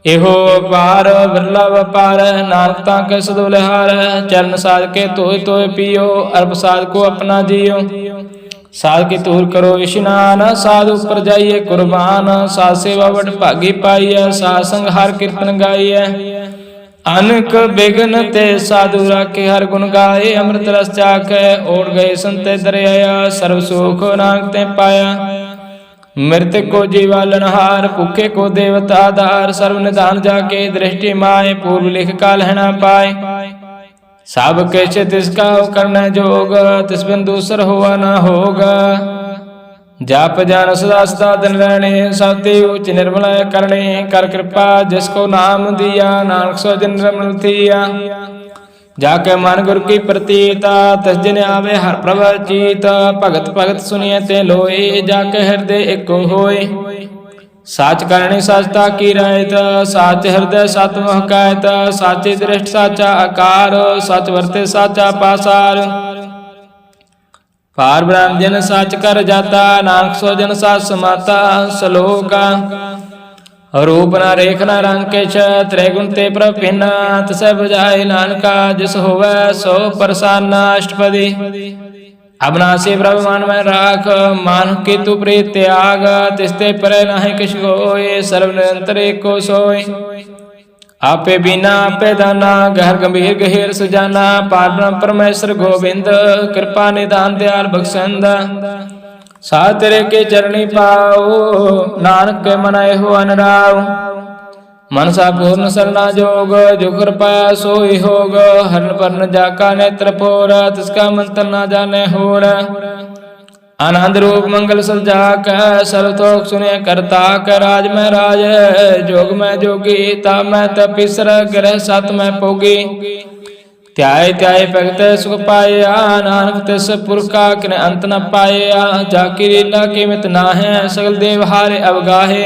ਇਹੋ ਪਾਰ ਬਿਰਲਾ ਵਪਾਰ, ਨਾਨਕ ਤਾਂ ਕੈ ਸਦ ਬਲਿਹਾਰ। ਚਰਨ ਸਾਧ ਕੇ ਧੋਇ ਧੋਇ ਪੀਓ, ਅਰਪ ਸਾਧ ਕੋ ਆਪਣਾ ਜੀਓ। ਸਾਧ ਕੀ ਧੂਰ ਕਰੋ ਇਸ਼ਨਾਨ, ਸਾਧ ਉਪਰ ਜਾਈਏ ਕੁਰਬਾਨ। ਸਾਧ ਸੇਵਾ ਵਡ ਭਾਗੀ ਪਾਈਐ, ਸਾਧ ਸੰਗ ਹਰ ਕੀਰਤਨ ਗਾਈਐ। अनक बिघन ते साधु राखे हर गुण गाए अमृत रस चाखे ओढ़ गए संते दरिया सर्व सुख नानक ते पाया मृतक को जीवालनहार भूखे को देवता आधार सर्व निधान जाके दृष्टि माए पूर्व लिख का लहना पाए सब किछ तिसका करना जोग तिस बिन दूसर हुआ न होगा जाप जान सदा सदा दिन रहने सत्य उच्च निर्मल करने कर कृपा जिसको नाम दिया नानक सो जन निर्मल थिया जाके मन गुरु की प्रतीता तस जिन आवे हर प्रभ चीत भगत भगत सुनिए ते लोए जाके हृदय एक होए साच करणी सचता की रहत साच हृदय सत महकायत साची दृष्ट साचा आकार सच वर्ते साचा पासार पार ब्रह्म जन सच कर जाता नानक सो जन साच समाता सलोका रूप न रेख न रंग किछ त्रिगुण ते प्रभ भिन्न तसै बुझाए नानका जिस होवै सो प्रसन्न अष्टपदी अविनाशी प्रभ मन में राख मान के तू प्रीत त्याग तिसते परे नाहि किछ होए सर्व निरंतर एको सोए आपे बिना आपे दाना गहर गंभीर गहीर सुजाना पार ब्रह्म परमेश्वर गोविंद कृपा निदान दयाल बख्शंद सा तेरे के चरणी पाओ नानक के मनाए हो अनराव मनसा पूर्ण सरना जोग जो कृपा सोई होग हरण पर्ण जाका नेत्र पोर तिसका मंत्र न जाने होर आनंद रूप मंगल सजाक सर्वतोक सुने करता क राज में राज जोग में जोगी ता मैं तपीसर ग्रह सत में पोगी त्याय त्याय भगत सुख पाया नानक तिस पुरखा किन अंत न पाया जाकी लीला कीमत ना है सगल देव हारे अवगाहे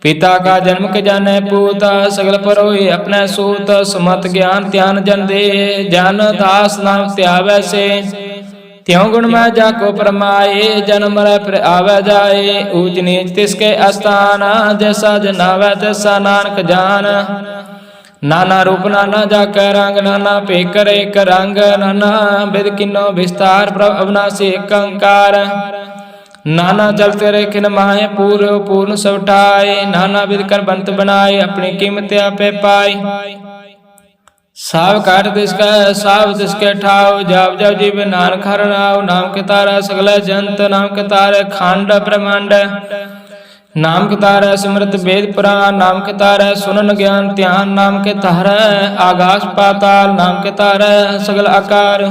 पिता का जन्म के जाने पूता सगल परोई अपने सूत समत ज्ञान त्यान जन दे जान दास नाम त्यावै से त्यों गुण में जाको परमाए जन्म मरै फिर आवे जाए ऊंच नीच तिसके अस्थान जैसा जनावे तैसा नानक जान नाना रूप नाना जाके रंग नाना पेकर एक रंग नाना विद किन्नो विस्तार प्रभ अविनाशी एक अंकार नाना चलते रेखिन माहे पूर्व पूर्ण सवटाए नाना विद कर बंत बनाए अपनी कीमत आपे पाई साव काट तिसका साव तिसके ठाव जाप जाप जीव नानक हर नाव नाम के तारा सगल जंत नाम के तारे खांड ब्रह्मांड नाम के तारे सिमृत वेद पुराण नाम के तारे सुनन ज्ञान ध्यान नाम के तारे आकाश पाताल नाम के तारे सगल आकार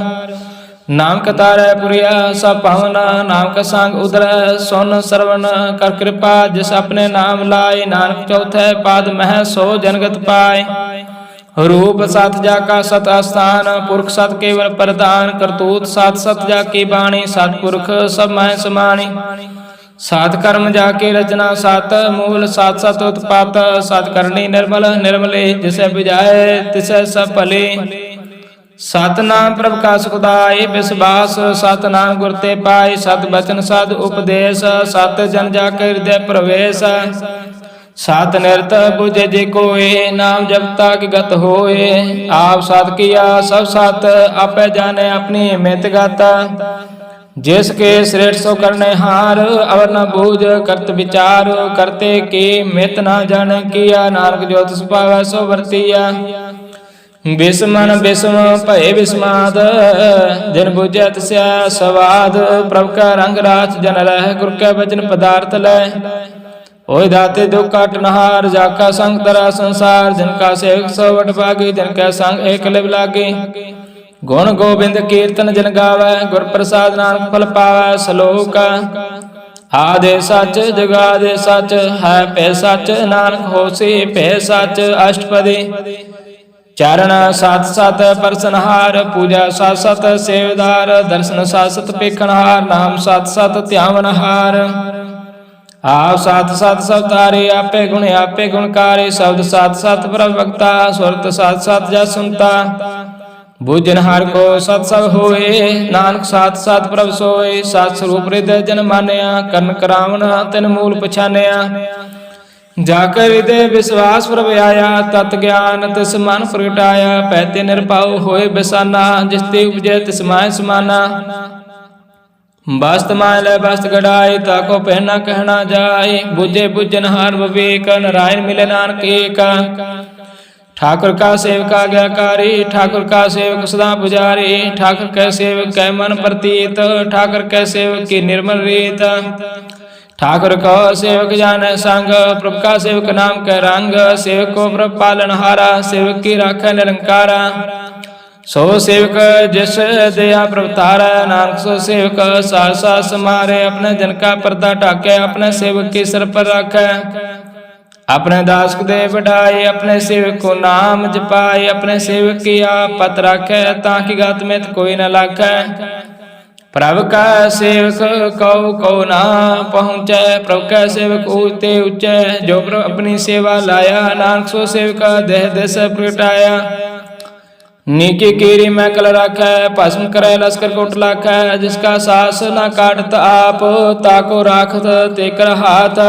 नाम के तारे पुरिया सब पावना नाम का सांग उदर सोन सरवण कर कृपा जिस अपने नाम लाए नानक चौथे पाद मह सो जनगत पाए रूप सत जाका सत आस्थान पुरख सत केवल प्रदान करतूत सत सत जाकी बाणी सत पुरख सब मह समानी सात कर्म जाके रचना सात मूल सात सत उत्पात सात करनी निर्मल निर्मले जिसे बुझाए तिसे सब भले सत नाम प्रभ का सुखदाय विश्वास सत नाम गुर ते पाए सत बचन सत उपदेश सत जन जाके हृदय प्रवेश सात निरत बुझे जे कोय नाम जपता की गत होए आप सात किया सब सात आपे जाने अपनी मित गाता जिसके श्रेष्ठ सो करने हार अवर न बूझ करत विचार करते की मित ना जाने किया नानक ज्योतिष पावै सो वर्तिया विस्मन विस्म भय विस्माद जिन बुझे तस्या स्वाद प्रभ का रंग राज जन रह गुर के वचन पदार्थ लय ओय दाते दुख काटनहार जाका संग तरा संसार जिनका सेवक सौ वट भागी जिनका संग एक लिव लागे गुण गोविंद कीर्तन जिन गावै गुर प्रसाद नानक फल पावै सलोक आदे सच जगादे सच है पे सच नानक होसी पे सच अष्टपदी चरण सात सत परसनहार पूजा सात सत सेवदार दर्शन सात सत पेखनहार नाम सात सत ध्यावनहार आप सात सात सब तारे आपे गुणकारे शब्द सात सात प्रवक्ता सुरत सात सात जा सुनता बुझनहार को सत सब होए नानक सात सात प्रभ सोए सात स्वरूप हृदय जन मानया कर्ण करावन तिन मूल पछानया जाकर हृदय विश्वास प्रभ आया तत् ज्ञान तिस मन प्रगटाया पैते निरपाओ होए बिसाना जिसते उपजे तिस माय समाना वस्त माल वस्त गड़ाई ताको पहना कहना जाए बुझे बुझनहार विवेक नारायण मिले नानक एक ठाकुर का सेवक आज्ञाकारी, ठाकुर का सेवक सदा पुजारी, ठाकुर के सेवक कै मन प्रतीत, ठाकुर के सेवक की निर्मल रीत। ठाकुर को सेवक जाने संग, प्रभु का सेवक नाम के रंग, सेवक को प्रभु पालन हारा, सेवक की राखै निरंकारा। सो सेवक जिस दया प्रभु तारै, नानक सो सेवक सहसा समारे, अपने जन का पर्दा ढाके, अपने सेवक की सिर पर रखै। अपने दास को दे बढ़ाए, अपने सेवक को नाम जपाए, अपने सेवक की आप पत रखे, ताकि गात में तो कोई न लाखे। प्रभु का सेवक कौ ना पहुँचे, प्रभु का सेवक ऊंचे ऊंचे, जो प्रभु अपनी सेवा लाया, नानक सो सेवक देह देश प्रगटाया। नीकी कीरी में कल रखे, भस्म करे लश्कर कोट लाखे, जिसका सास न काटत आप, ताको राखत तेकर हाथ।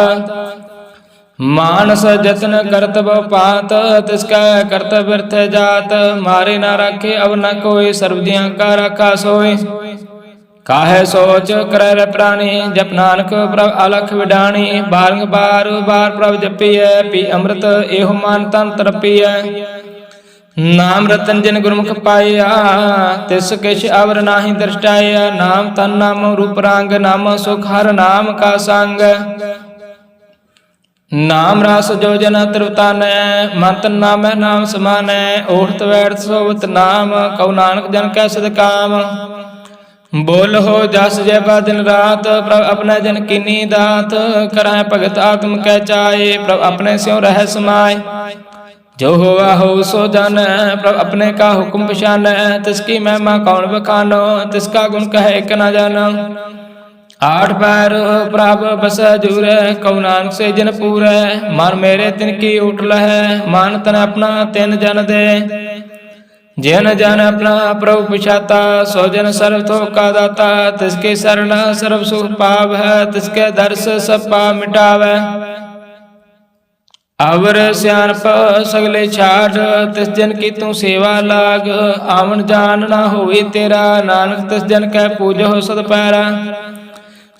मानस जतन करतब पात, तिसका करतब व्यर्थ जात, मारे ना रखे अब न कोई, सर्वदिया का रखा सोई। काहे सोच करे प्राणी, जप नानक प्रभ अलख विडाणी, बार प्रभ जपिए, पी अमृत एहो मान तन तरपिए। नाम रतन जिन गुरमुख पाया, तिस किछ अवर नाहि दृष्टाया, नाम तन नाम रूप रंग, नाम सुख हर नाम का संग। नाम रस जो जन त्रिवतानै, मंत नाम है नाम समानै, ओढ़त बैठ सोवत नाम, कौ नानक जन कै सद काम। बोल हो जस जय दिन रात, प्रभ अपने जन कीनी दात, करੈ भगत आत्म कै चाए, प्रभ अपने स्यों रह समाए। जो हुआ हो सो जानै, प्रभ अपने का हुक्म पछानै, तिसकी महिमा कौन बखानो, तिसका गुण कहे एक न जानो। आठ पैर प्रभ बस जूरै, कौ नानक से जिन पूरै, मन मेरे तिन की उठल है, मान तन अपना तिन जन दे। जिन जन अपना प्रभु पछाता, सो जन सर्व थोक का दाता, तिसके शरण सर्व सुख पाव है, तिसके दर्श सब पाप मिटावै। अवर सियानप सगले छाड़, तिस जन की तू सेवा लाग, आवन जान ना होई तेरा, नानक तिस जन कै पूजो सद पैरा।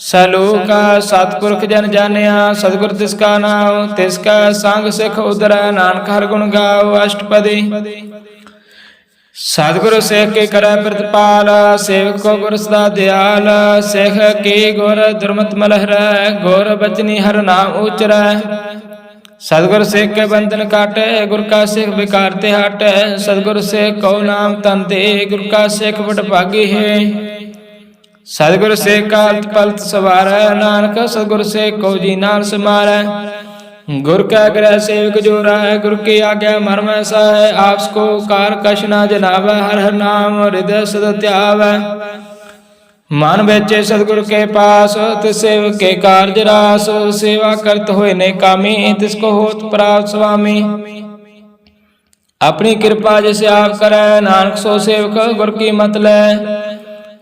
सलोका सतपुरख जन जानिया, सतगुर तिसका नाम, तिसका संग सिख उदरा, नानक हर गुण गाओ अष्टपदी। सतगुरु सिख के करे प्रतिपाल, सेवक को गुर सदा दयाल, सिख की गुर दुर्मत मलहर, गुर बचनी हर नाम उचरै। सतगुर सिख के बंधन काटे, गुर का सिख बिकारते हटे, सतगुर सिख को नाम तन दे, गुर का सिख बड़ भागी है। सतगुर से कालत पलत सवारै, नानक सतगुर से को जी नाल समारै। गुर का ग्रह सेवक जोरा है, गुर की आज्ञा मर्म ऐसा है, आपस को कार कश ना जनावै, हर हर नाम हृदय सद त्यावै। मन बेचे सतगुर के पास, तिस सेवक के कारज रास, सेवा करत होए ने कामी, तिसको होत प्राप्त स्वामी। अपनी कृपा जिसे आप करे, नानक सो सेवक गुर की मत लै।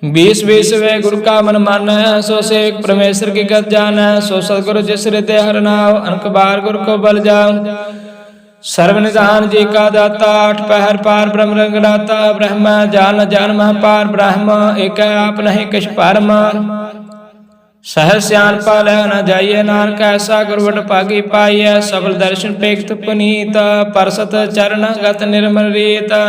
20 वे गुरु का मन मानै, सो सेवक परमेश्वर की गत जानै, सो सतगुरु जिस हृदय हर नाव, अनक बार गुरु को बल जाओ। सर्व निधान जी का दाता, आठ पहर पार ब्रह्म रंगनाता, ब्रह्म जान जान मह पार ब्रह्म, एक आप नहीं किछ परम। सहज सियान पालै न जाइए, नानक ऐसा गुरवट भागी पाइय, सफल दर्शन पेखत पुनीत, परसत चरण गत निर्मल रीत।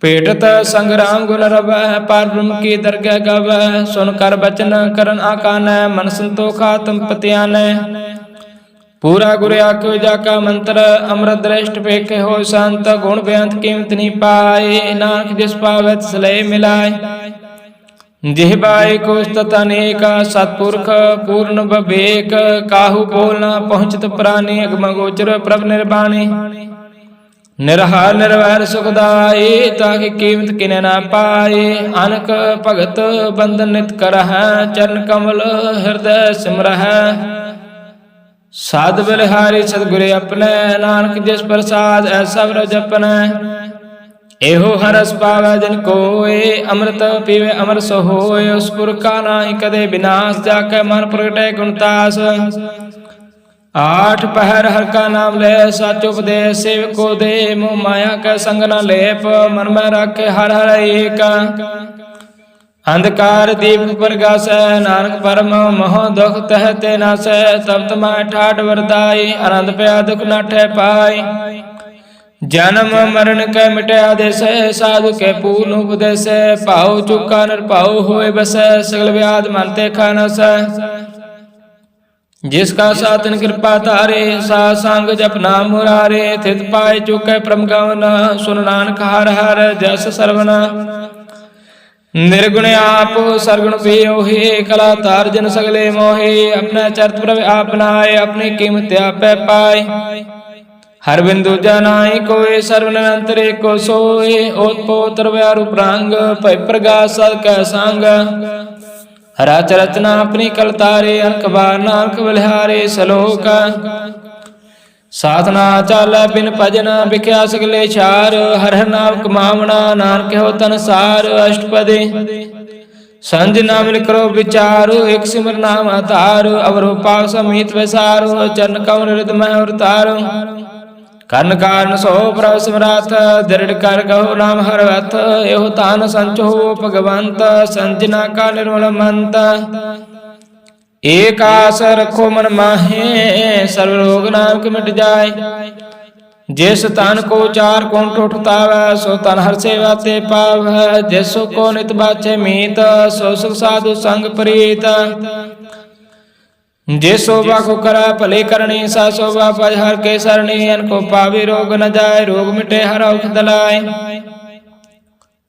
पेटत संग्राम गुण रवै, पार ब्रह्म की दरगह गवै, सुन कर बचन करन आकानै, मन संतोख आत्म पतियानै। पूरा गुर आख्यो जाका मंत्र, अमृत दृष्ट पेखे हो संत, गुण बेअंत कीमत नहीं पाए, नानक जिस पावै तिस लय मिलाय। जिह्वाए कोश तत अनेक, सतपुरख पूर्ण बबेक, काहू बोल न पहुँचत प्राणी, अगम गोचर प्रभ निर्वाणी। निरहार निर्वैर सुखदाई, ताकि कीमत किने ना पाए, अनक भगत बंधन नित करह, चरण कमल हृदय सिमरह। साध बलिहारी सतगुरे अपने, नानक जिस प्रसाद ऐसा व्रज अपने। एहो हरस पावै जिन कोय, अमृत पीवे अमर सो होय, उस पुर का नाहि कदे विनाश, जाके मन प्रगटै गुणतास। आठ पहर हर का नाम ले, साचो उपदेश सेवक को दे, मोह माया का संग न लेप, मन में रखे हर हर एक। अंधकार दीप प्रगासै, नानक परम मोह दुख तहते नासै, तब तमाय ठाठ वरदाई, आनंद पया दुख नाठै पाई। जन्म मरण कै मिटया देस, साधु के पूर्ण उपदेश। पाओ चुका निरपाओ होए बस, सगल व्याध मन ते खानस। जिसका सातन कृपा तारे, सा संग जप नाम मुरारे। थित पाए चुके परम गवन, सुन नानक हर हर जस सरवना। निर्गुण आप सरगुण भी ओहि, कला तार जन सगले मोहि। अपने चरित प्रभ आपनाए, अपनी कीमत आपे पाए। हर बिंदु जनाई कोय, सर्व निरंतर एको सोय। ओत पोत रव्यारु प्रांग, भय प्रगास सद कै संग। रच रचना अपनी कलतारे, अनक बार नानक बलिहारे। सलोक साधना चाल बिन भजन, बिख्या सगले चार। हर हर नाम कमावना, नानक हो तन सार। अष्टपदी संज नाम करो विचार, एक सिमर नाम आधार। अवरो पाव समीत वैसार, चरण कवन हृदय में अवतार। कर्ण कारण सो प्रभ सिमरथ, दृढ़ कर कहो नाम हर अथ। एहो तान संचो भगवंत, संजना का निर्मल मंत। एक आस रखो मन माहे, सर्व रोग नाम के मिट जाए। जिस तन को चार कोण उठतावै, सो तन हर सेवा ते पावै। जिसो को नित बाछे मीत, सो सुख साधु संग प्रीत। जे शोभा को करा भले करनी, सा शोभा पज हर के सरणी। अनको पावे रोग न जाय, रोग मिटे हर औख दलाय।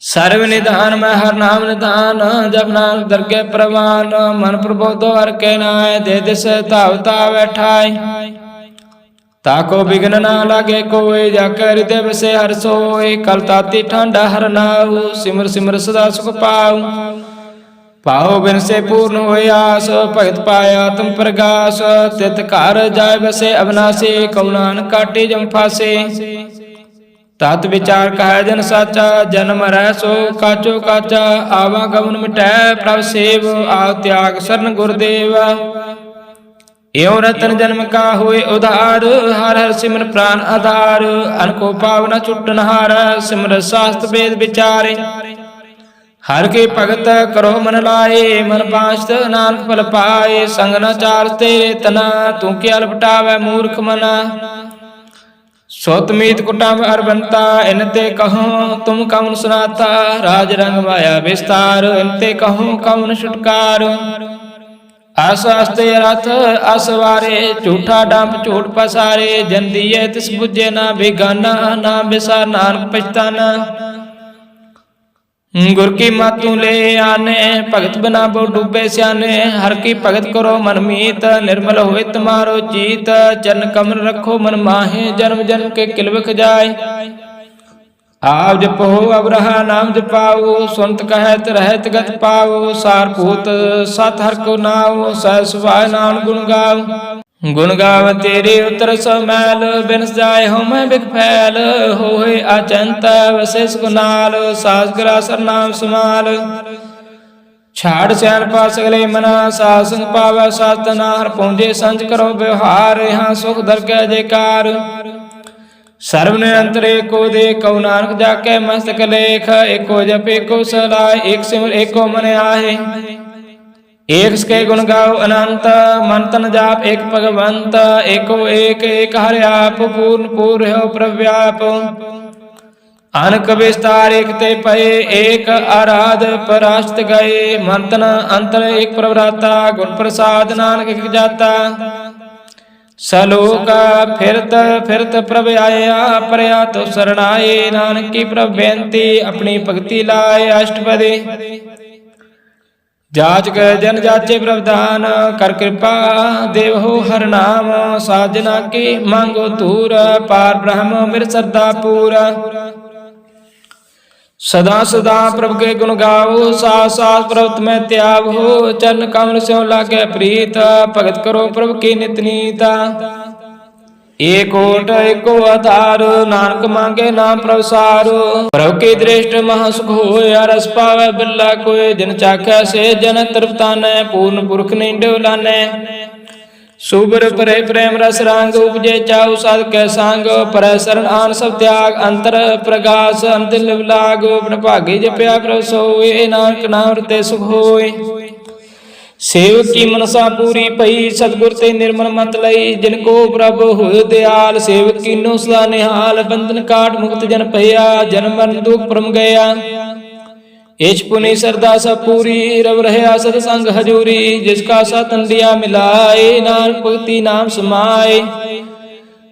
सर्व निधान में हर नाम निधान, जब नानक दरगे प्रवान। मन प्रबोधो हर के नाय, दे दिस ताव तावै ठाय। ताको बिघ्न ना लागे कोय, जाके हृदय बसे हर सोय। कल ताती ठंडा हर नाव, सिमर सिमर सदा सुख पाऊ। पाओ बिन से पूर्ण होय आस, भगत पाया तुम प्रगास। तित घर जाय बसे अविनाशी, कौ नानक काटे जम फासे। तत विचार कह जन साचा, जन्म रह सो काचो काचा। आवागमन मिटै प्रभ सेव, आव त्याग शरण गुरुदेव। एवं रतन जन्म का हुए उधार, हर हर सिमर प्राण आधार। अनको पावना छुटन हार, सिमर शास्त्र वेद विचारे। हर के भगत करो मन लाए, मन पांचत नानक फल पाए। संग न चार तेरे तना, तू क्या लपटावै मूर्ख मना। सोत मीत कुटुंब अरबंता, इनते कहो तुम कौन सुनाता। राज रंग माया विस्तार, इनते कहो कौन छुटकार। आस आस्ते रथ असवारे, झूठा डंप झूठ पसारे। जन दिए तिस बुझे ना बेगाना, ना बिसार नानक पछताना। गुर की मातू ले आने, भगत बना बो डूबे स्याने। हर की भगत करो मन मीत, निर्मल होए तुम्हारो चीत। चरण कमल रखो मन माहे, जन्म जन्म के किलवख जाय। आप जपो अब रहा नाम जपाओ, सुनत कहत रहत गत पाओ। सार पूत सत हर को नाओ, सह सुभाय नाम गुण गाओ। गुण गाव तेरे उतर समैल, बिन जाय हो मैं बिख फैल। होए अचंत वशिष गुनाल, सास ग्रासर नाम समाल। छाड़ सैन पा सगले मना, सास संग पावै सास तनार। पहुंचे संच करो व्यवहार, यहाँ सुख दर के जयकार। सर्व निरंतर एको देख, कौ नानक जाके मस्तक लेख। एको जप एको सलाह, एक सिमर एको मन आहे। एक के गुण गाओ अनंत, मन तन जाप एक भगवंत। एको एक एक हरि आप, पूर्ण पूर्ण हो प्रव्याप। अनक विस्तार एक ते पए, एक आराध परास्त गए। मन तन अंतर एक प्रभराता, गुण प्रसाद नानक एक जाता। सलोका फिरत फिरत प्रभ आया, परया तो शरणाए। नानक की प्रभ बेनती, अपनी भक्ति लाए। अष्टपदी जाच कै जन जाचे प्रवधान, कर कृपा देव हो हर नाम। साजना की मांगो तूर, पार ब्रह्म मेरे श्रद्धा पूरा। सदा सदा प्रभु के गुण गाओ, सास सास प्रभु में त्याग हो। चरण कमल स्यों लागे प्रीत, भगत करो प्रभु की नित नीता। एक ओट एको आधार, नानक मांगे नाम प्रभुसार। प्रभु की दृष्टि महासुख होय, रस पावै बिरला कोय। जिन चाख्या से जन तृप्तानै, पूर्ण पुरख नींडो लानै। सुबर परे प्रेम रस रंग, उपजे चाउ साध कै संग। पर शरण आन सब त्याग, अंतर प्रगास अंतिल लाग। अपने भागे जपया प्रभु सोय, नानक नाम रते सुख होय। सेवक की मनसा पूरी पई, सतगुर ते निर्मल मत लई। जिनको प्रभ होय दयाल, सेवक कीनो सदा निहाल। बंधन काट मुक्त जन भया, जन्म मरण दुख परम गया। इच पुनि सरदा सब पूरी, रव रहया सतसंग हजूरी। जिसका साथन दिया मिलाए, नानक भगति नाम समाए।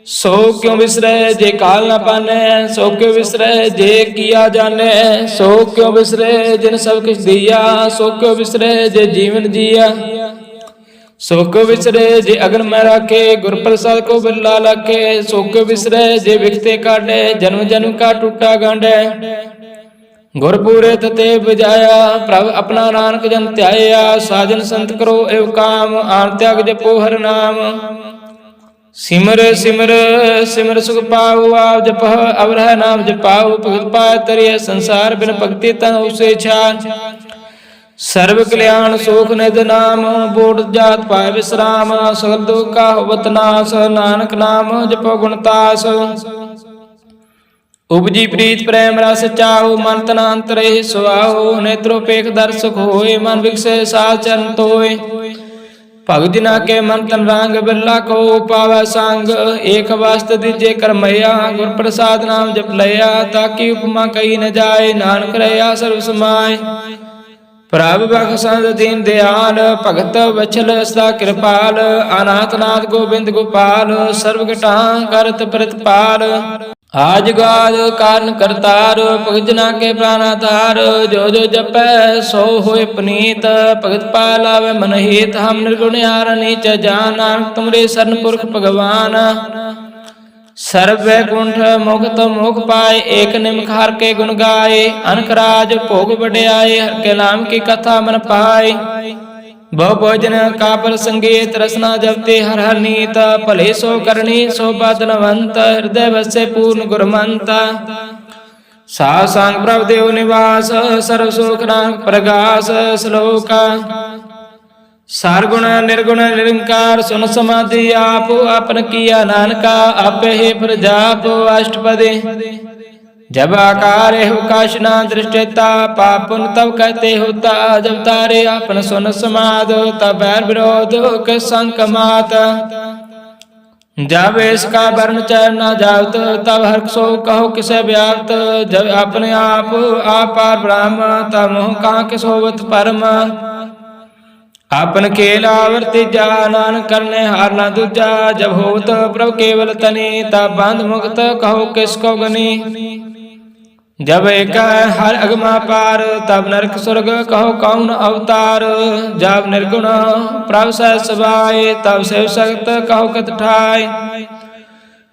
सो क्यों विसरै जे काल न पानै, सो क्यों विसरै जे किया जानै। सो क्यों विसरै जिन सब किछ दिया, सो क्यों विसरै जे जीवन जिया। सो क्यों विसरै जे अगन में राखे, गुर प्रसाद को बिरला लाखे। सो क्यों विसरै जे विखते काटे, जन्म जन्म का टूटा गांडे। गुरपुरे तते बजाया, प्रभ अपना नानक जन त्याया। साजन संत करो एव काम, आन त्याग जपो हर नाम। सिमर सिमर सिमर सुख पाओ, आप जपह अवरह नाम जपाओ। भगत पाय तरिय संसार, बिन भक्ति तन उसे छान। सर्व कल्याण सुख निध नाम, बोध जात पाय विश्राम। सकल दुख का होवत नाश, नानक नाम जपो गुणतास। उपजी प्रीत प्रेम रस चाओ, मन तन अंतरे सुआओ। नेत्रोपेख दर्शक होए, मन विकसे साध चरण तोय। भगत जिना के मन तन रंग, बिरला को पावै संग। एक वास्त दीजे करमैया, गुर प्रसाद नाम जप लया। ताकि उपमा कही न जाए, नानक रहया सर्व समाय। प्रभ बख्शद दीन दयाल, भगत वछल सदा कृपाल। अनाथ नाथ गोबिंद गोपाल, सर्व घटा करत प्रतिपाल। आज गाद कारण करतार, भगत जना के प्राणाधार। जो जो जपै सो होय पुनीत, भगत पाल आवे मन हित। हम निर्गुण हार नीच जान, नानक तुमरे शरण पुरख भगवान। सर्व वैकुंठ मुक्त मोख पाए, एक निमख हर के गुण गाए। अनक राज भोग बढ़ाए, हर के नाम की कथा मन पाए। बहु भोजन का प्रसंगीत, रसना जपते हर हर नीत। भले सो करनी सो बदनवंत, हृदय बसे पूर्ण गुरमंत। साध संग प्रभ देव निवास, सर्व सुख नानक प्रगास। श्लोक सार गुण निर्गुण निरंकार, सुन समाधि आप। आपन किया नानका, आपे ही प्रजाप। अष्टपदी जब आकार हो काश ना दृष्टिता, पापुन तब कहते होता। जब तारे आपन सुन समाद, तब बैर विरोध के संग मात। जब इसका वर्ण चरण न जात, तब हर सो कहो किसे व्याप्त। जब अपने आप पार ब्रह्म, तब मोह कहाँ किस होवत परम। आपन खेल आवर्ति जा, नानक करने हार न दूजा। जब होत प्रभु केवल तनी, तब बंध मुक्त कहो किसको गनी। जब एक हर अगमा पार, तब नरक स्वर्ग कहो कौन अवतार। जब निर्गुण प्रभ सह सभाए, तब शिव सक्त कहो कत ठाय।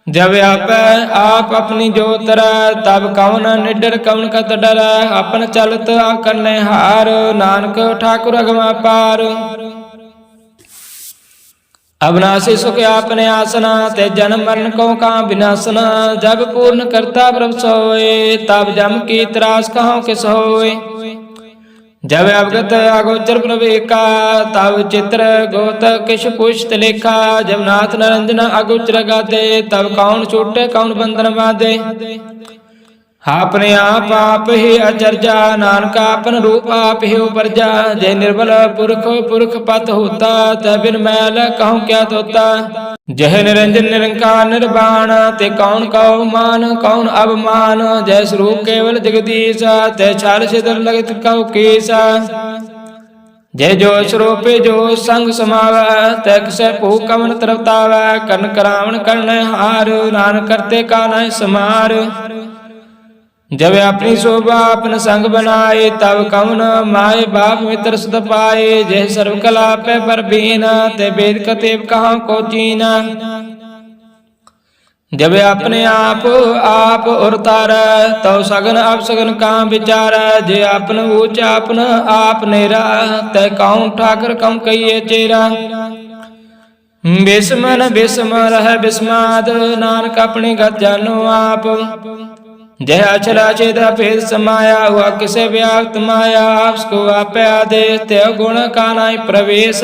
जब आप अपनी जोतर, तब कौन निडर कौन कत डर। अपन चलत करने हार, नानक ठाकुर अगमा पार। अविनाशी सुख आपने आसना, ते जन्म मरण को कहाँ विनाशना। जब पूर्ण करता प्रभु सोए, तब जम की त्रास कहाँ किस होए। जब अवगत अगोचर प्रवेका, तब चित्र गोत किश पुष्ट लेखा। जब नाथ नरंजन अगोचर गाते, तब कौन छूटे कौन बंधन बांधे। आपने आप ही अचर्जा, नानक आपन रूप आप ही उपरजा। जय निर्बल पुरख पुरख पत होता, तह बिन मैल कहूँ क्या तोता। जय निरंजन निरंकार निर्वाण, ते कौन कहो मान कौन अवमान। जय स्वरूप केवल जगदीशा, ते छाल छिदर लगत कहो केसा। जय जो स्वरूप जो संग समावै, तै किसे भू कवन तरवतावै। कर्ण करावण कर्ण हार, नानक करते का नहीं समार। जब अपनी शोभा अपन संग बनाए, तब कौन माए बाप मित्र सुत पाए। जय सर्व कला पे पर बीना, ते वेद कतेब कहाँ को चीना। जब अपने आप उरतार, तो सगन अब सगन कहाँ विचार। जे अपन ऊंच अपन आप नेरा, तय कौन ठाकर कौन कहिए चेरा। बिस्मन बिस्म रह बिस्माद, नानक अपनी गत जानो आप। जय अचला चेत भेद समाया, हुआ किसे व्याप्त माया। आपको आप आदेश, त्यों गुण का नाई प्रवेश।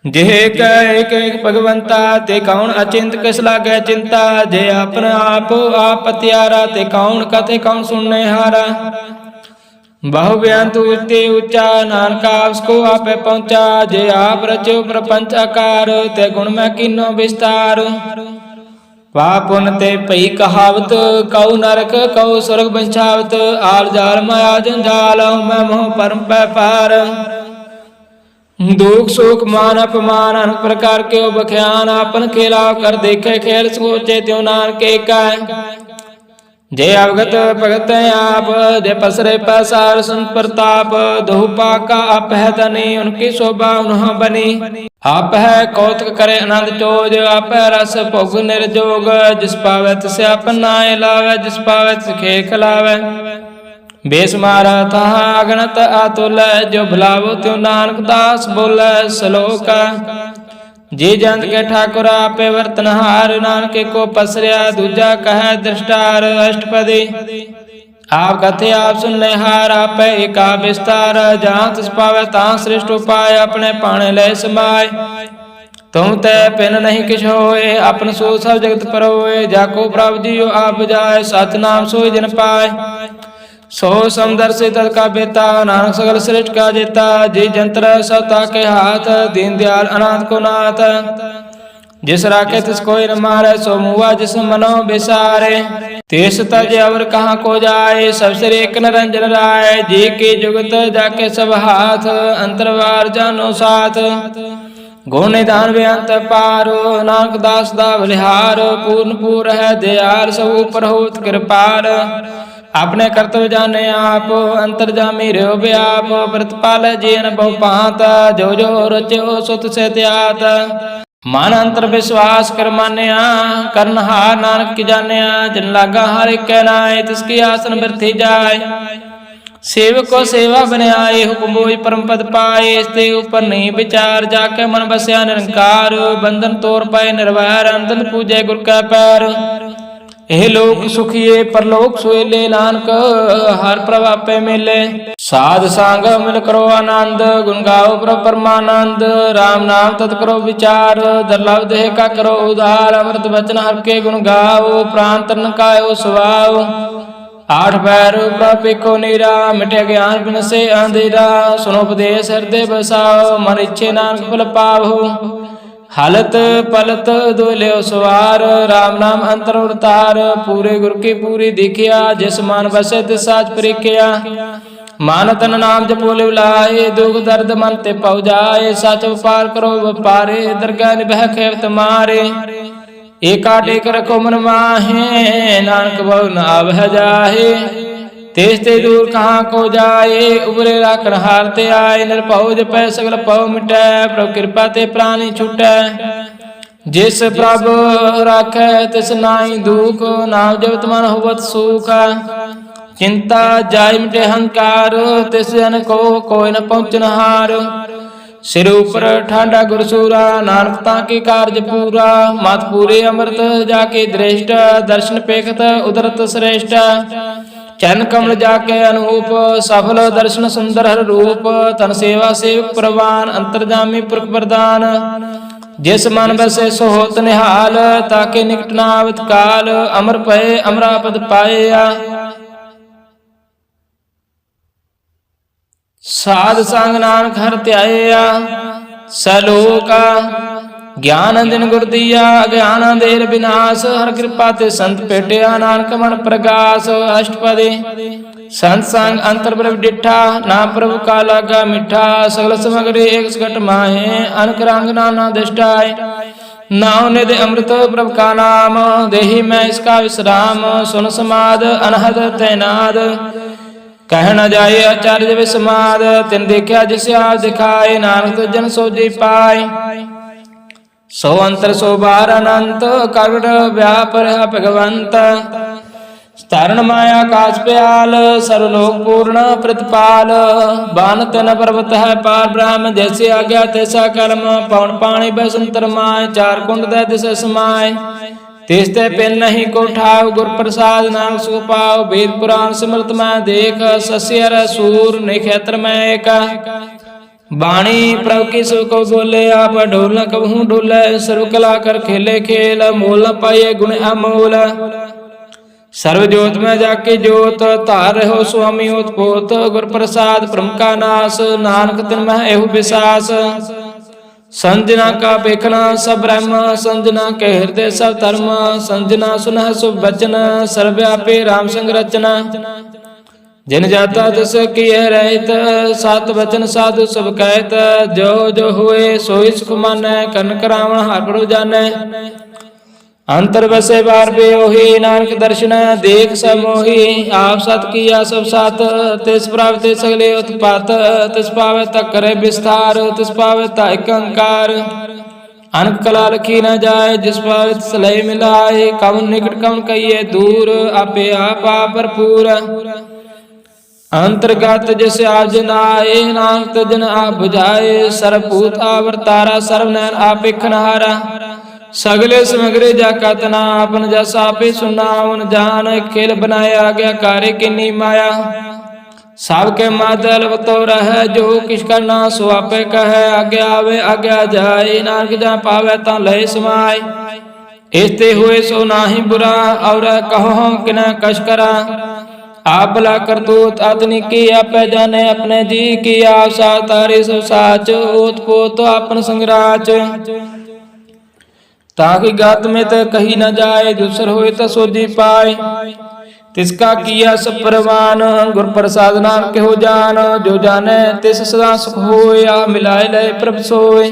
जेह एक एक भगवंता, ते कौन अचिंत किस लागे चिंता। जे अपन आप त्यारा, ते कौन कथे कौन सुनने हारा। बहु बेअंत उच्चे ऊंचा, नानक आपस को आपे पहुंचा। जे आप रचो प्रपंच आकार, ते गुण में कीनो विस्तार। पाप पुन ते पई कहावत, कऊ नरक कऊ स्वर्ग बंछावत। आल जाल माया जंजाल, मैं मोह परम पै पार। दुख सुख मान अपमान अनेक प्रकार के बख्यान। आपन खेला कर देखे खेल सोचे त्यों नानक एका। जे अवगत भगत आप, जे पसरे पैसार संत प्रताप। दोहु पाका आप है धनी, उनकी शोभा उन्ह बनी। आप है कौतक करे आनंद चोज, आप है रस भोग निर्जोग। जिस पावे तिस आपन नाय लावे, जिस पावे तिस खे खिलावे। बेसमारा तहा अगणत अतुल, जो भुलावो त्यों नानक दास बोले। सलोका जी जंत के ठाकुर आपे वर्तनहार, नानक को पसरिया दूजा कह दृष्टार। अष्टपदी आप कथे आप सुनने हार, आप एका विस्तार। जहाँ तिस पावे तहाँ श्रेष्ठ उपाय, अपने पाणे ले समाय। तुम ते पिन नहीं किछ होए, अपन सो सब जगत परोए। जाको प्रभु जियो आप जाय, सच नाम सोई जिन पाय। सो समदर्शी तत्का बेता, नानक सगल श्रेष्ठ का जेता। जी जंत्र सता के हाथ, दीन दयाल अनाथ को नाथ। जिस राखे तिस कोई न मारे, सो मुआ जिस मनो बिसारे। तिस तज अवर कहाँ को जाए, सब सिर एक निरंजन राय। जी की जुगत जाके सब हाथ, अंतरवार जानो साथ। गुण निधान बेअंत पारो, नानक दास दा बलिहार। पूर्ण पूर है दयाल, सब ऊपर होत कृपाल। अपने कर्तव्य जाने आप, अंतर्जामी रहो व्याप। प्रतिपाल जीन बहु पात, जो जो रचो सुत से त्यात। मन अंतर विश्वास कर मान्या, करनहार नानक की जान्या। जिन लागा हर एक नाय, तिसकी आसन बिरथी जाय। सेवक को सेवा बनाए, हुक्म बोझ परम पद पाए। इसते ऊपर नहीं विचार, जाके मन बसया निरंकार। बंधन तोड़ पाए निर्वैर, अंधन पूजे गुर का पैर। एह लोक सुखिए परलोक सोएले, नानक हर प्रभापे मिले। साध सांग मिल करो आनंद, गुण गाओ प्रभु परमानंद। राम नाम तत् करो विचार, दुर्लभ देह का करो उधार। अमृत वचन हर के गुण गाओ, प्राण तन कायो सुभाओ। आठ पैर प्रभु को नीरा, मिटे ज्ञान बिन से अंधेरा। सुनो उपदेश हृदय बसाओ, मन इच्छे नानक फल पावो। हालत पलत दोले सवार, राम नाम अंतर उतार। पूरे गुर की पूरी दिखिया, जिस मान बसे तिस साज परिकिया। मान तन नाम जपो लिवलाए, दुख दर्द मन ते पौ जाए। सच व्यापार करो व्यापारे, दरगाह निभह खेव तुम्हारे। एका टेक रखो मन माहे, नानक बहु न आवह जाहे। तेज ते दूर कहाँ को जाए, उबरे राखण हारते आए। निरभउ जपै सगल पौ मिटै, प्रभु कृपा ते प्राणी छुटै। जिस प्रभु राखै तिस नाई दुख, नाम जपत मन होवत सुख। चिंता जाय मिटे हंकार, तिस जन को कोई न पहुँचन हार। सिर ऊपर ठांडा गुरसूरा, नानक ताके कार्य पूरा। मात पूरे अमृत जाके दृष्ट, दर्शन पेखत उदरत श्रेष्ठ। चरण कमल जाके अनूप, सफल दर्शन सुंदर हर रूप। तन सेवा सेवक प्रवान, अंतर्जामी पुरख प्रदान। जिस मन बसे सो होत निहाल, ताके निकट न आवत काल। अमर पए अमरापद पाया, साध संग नानक हर त्याया। सलोका ज्ञान अंजन गुर दिया, अज्ञान अंधेर विनाश। हर कृपा ते संत पेटिया, नानक मन प्रकाश। अष्टपदी संत संग अंतर प्रभु डिठा, नाम प्रभु का लागा मिठा। सगल समग्री एक सगट माहे, अनक रंग नाना दृष्टाय। नाव निधि अमृत प्रभु का नाम, देहि मैं इसका विश्राम। सुन समाद अनहद तैनाद, कह न जाए आचार्य विस्माद। तिन देखा जिसे आप दिखाए, नानक तो जन सोजी पाए। सो अंतर सो बार अनंत, कविड व्यापर भगवंत। तारण माया काज प्याल, सर्वलोक पूर्ण प्रतिपाल। बानत न पर्वत है पार ब्रह्म, जैसे आज्ञा तैसा कर्म। पवन पाणी बसंतर माय, चार कुंड दय दिश समाय। तिसते पिन नहीं को ठाव, गुर प्रसाद नाम सुख पाओ। वेद पुराण सिमरत मैं देख, सस्यर सूर निखेत्र में एक। बाणी प्रभु की सुख को बोले, आप ढोल न कबहू डोले। सर्व कला कर खेले खेल, मोल न पाए गुण अमोल। सर्व जोत में जाके जोत, धार रहो स्वामी ओतपोत। गुर प्रसाद ब्रह्म का नाश, नानक तिन मह एहु विसास। संजना का पेखना सब ब्रह्म, संजना के हृदय सब धर्म। संजना सुनह शुभ बचन, सर्वव्यापी राम संग रचना। जिन जाता तिस किए रहित, सात वचन साधु सब कहत। जो जो हुए सोई सुख मानै, कन करावण हर प्रभु जानै। अंतर बसे बार बेओही, नानक दर्शन देख सब मोही। आप सत किया सब साथ, तिस प्राप्त सगले उत्पात। तिस पावे तक करे विस्तार, तिस पावे ता एक अंकार। अनक कला लखी न जाए, जिस पावे तिस लय मिलाए। कवन निकट कवन कहिए दूर, आपे आपा भरपूर। अंतर्गत जिस आप जनाए, नानक तजन आप बुझाए। सर्वभूत आवरतारा, सर्वनयन आप इखनहारा। सगले समग्रे जाका तना, आपन जस आपे सुनावन जान। खेल बनाया गया कार्य किन्नी माया। सबके मादल तो रह, जो किस करना सो आपे कहे। आगे आवे आज्ञा जाए, नानक जा पावे ता लय समाए। इसते हुए सो नाही बुरा, और कहो किन कश करा। आप भला करतूत आदनी की, आपे जाने अपने जी की। आप सा तारे सब साच, ओत पोत आपन संगराच। ताकि गात में तो कही न जाए, दूसर होए तो सोजी पाए। तिसका किया सब परवान, गुर प्रसाद नानक हो जान। जो जाने तिस सदा सुख होए, आ मिलाए लय प्रभ सोए।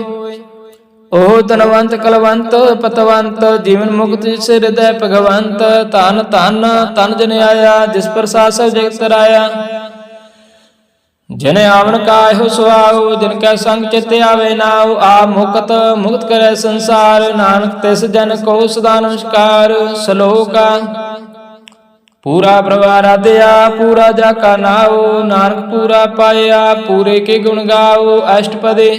ओह धनवंत कलवंत पतवंत, जीवन मुक्त जिस हृदय भगवंत। धन धन तन जन आया, जिस प्रसाद सब जगत तराया। जिन आवन काहु सुआओ, जिनका संग चित आवे नाउ। आप मुक्त मुक्त करे संसार, नानक तिस जन को सदा नमस्कार। श्लोका पूरा प्रभा राधया, पूरा जाका नाओ। नानक पूरा पाया, पूरे के गुण गाओ। अष्टपदे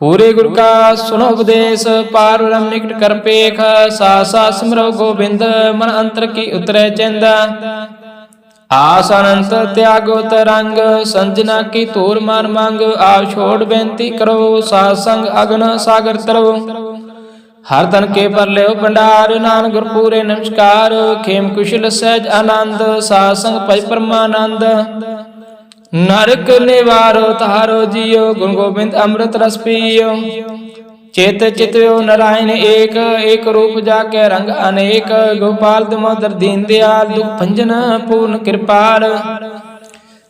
पूरे गुरु का सुनो उपदेश, पार ब्रह्म निकट कर पेख। सा सा सिमरो गोबिंद, मन अंतर की उतरे चिंद। आस अनंत त्यागो तरंग, संजना की तोर मान मांग। आप छोड़ बेनती करो, सासंग अगन सागर तरो। हर तन के पर ले भंडार, नानक गुर पूरे नमस्कार। खेम कुशल सहज आनंद, सासंग पै परमानंद। नरक निवारो तारो जियो, गुण गोविंद अमृत रस पियो। चेत चितयो नारायण एक, एक रूप जाके रंग अनेक। गोपाल दामोदर दीन दयाल, दुख भंजन पूर्ण कृपाल।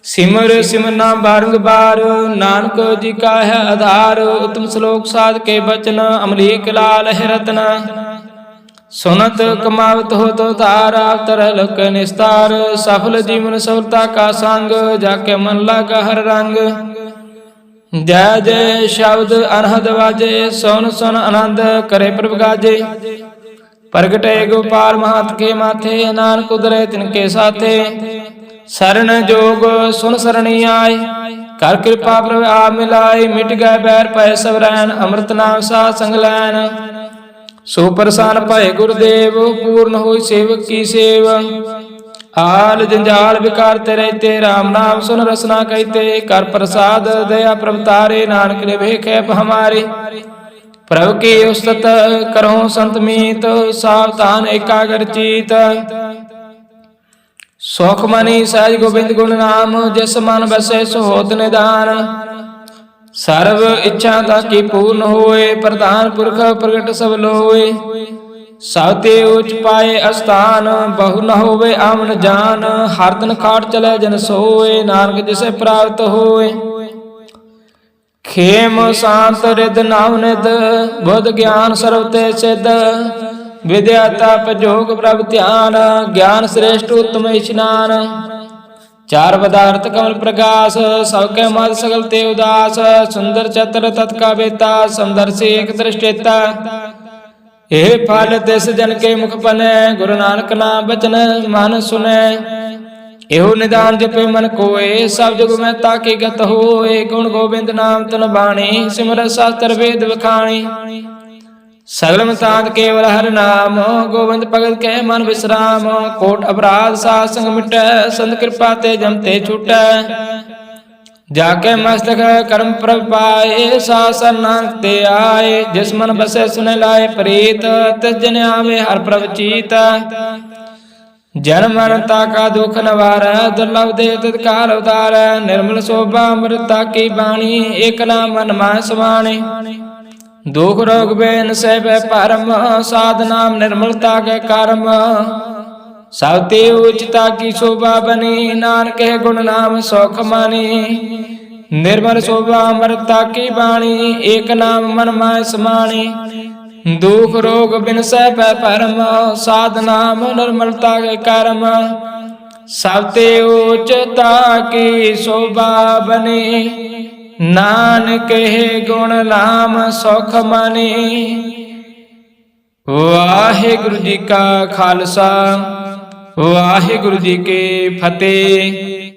सिमर सिमर नाम बारंबार, नानक जी का है आधार। उत्तम श्लोक साध के बचन, अमरीक लाल है रत्न। सुनत कमावत हो तो तारा, तरह लोक निस्तार। सफल जीवन सफलता का संग, जाके मन लागा हर रंग। जय जय शब्द अनहद वाजे, सोन सोन आनंद करे प्रभ गाजे। प्रगटे गोपाल महत के माथे, नानक उदरे तिनके साथे। शरण जोग सुन सरणी आय, कर कृपा प्रभ आप मिलाय। मिट गए बैर पै सब रैन, अमृत नाम सा संग लैन। सो प्रसान भय गुरुदेव, पूर्ण होई सेवक की सेव। आल जंजाल विकार ते रहते, राम नाम सुन रसना कहते। कर प्रसाद दया प्रभ तारे, नानक ने भेखे हमारे। प्रभु की उस्तत करो संत मीत, सावधान एकाग्र चीत। सौख मनी सहज गोविंद गुण नाम, जिस मन बसे सो होत निदान। सर्व इच्छा ताकि पूर्ण होए, प्रधान पुरख प्रगट सब लोए। साते उच पाए अस्थान, बहु न होवे आमन जान। हर दिन खाट चले जन सोए, नानक जिसे प्राप्त होए। खेम शांत रिद नाम निद, बुध ज्ञान सर्व ते सिद्ध। विद्या तप जोग प्रभ ध्यान, ज्ञान श्रेष्ठ उत्तम स्नान। चार पदार्थ कमल प्रकाश, सबके मत सगल ते उदास। सुंदर चतर तत्का बेता, सुंदर से एक दृष्टेता। हे फल तिस जन के मुख पने, गुरु नानक नाम बचन मन सुने। एहो निदान जपे मन कोय, सब जुग में ताके गत होए। गुण गोविंद नाम तन बाणी, सिमर शास्त्र वेद बखाणी। सगल मतांत केवल हर नाम, गोविंद भगत के मन विश्राम। कोट अपराध सात संग मिटै, संत कृपा ते जमते छूटै। जाके मस्तक कर्म प्रभ पाए, सासन नानक ते आए। जिस मन बसे सुने लाए प्रीत, तिस जन आवे हर प्रभ चीत। ਜਨ ਮਰਤਾ ਕਾ ਦੁਖ ਨਿਵਾਰੈ, ਦੁਰਲਭ ਦੇ ਤਤਕਾਲ ਉਤਾਰੈ। ਨਿਰਮਲ ਸੋਭਾ ਅੰਮ੍ਰਿਤਾ ਕੀ ਬਾਣੀ, ਏਕ ਨਾਮ ਮਨ ਮਾਹਿ ਸਮਾਣੇ। ਦੁਖ ਰੋਗ ਬੇਨ ਸਹਿਬੈ ਭਰਮ, ਸਾਧ ਨਾਮ ਨਿਰਮਲਤਾ ਕੇ ਕਰਮ। ਸਭ ਤੇ ਉਚਤਾ ਕੀ ਸ਼ੋਭਾ ਬਨੀ, ਨਾਨਕ ਹੈ ਗੁਣ ਨਾਮ ਸੁਖ ਮਾਨੀ। ਨਿਰਮਲ ਸੋਭਾ ਅੰਮ੍ਰਿਤਾ ਕੀ ਬਾਣੀ, ਏਕ ਨਾਮ ਮਨ ਮਾਹਿ ਸਮਾਣੀ। ਦੁਖ ਰੋਗ ਬਿਨ ਸਹਿਬੈ ਭਰਮ, ਸਾਧ ਨਾਮ ਨਿਰਮਲਤਾ ਕੇ ਕਰਮ। ਸਭ ਤੇ ਉਚਤਾ ਕੀ ਸ਼ੋਭਾ ਬਨੀ, ਨਾਨਕ ਹੈ ਗੁਣ ਨਾਮ ਸੁਖ ਮਾਨੀ। ਵਾਹਿਗੁਰੂ ਜੀ ਕਾ ਖਾਲਸਾ, ਵਾਹਿਗੁਰੂ ਜੀ ਕੀ ਫਤਿਹ।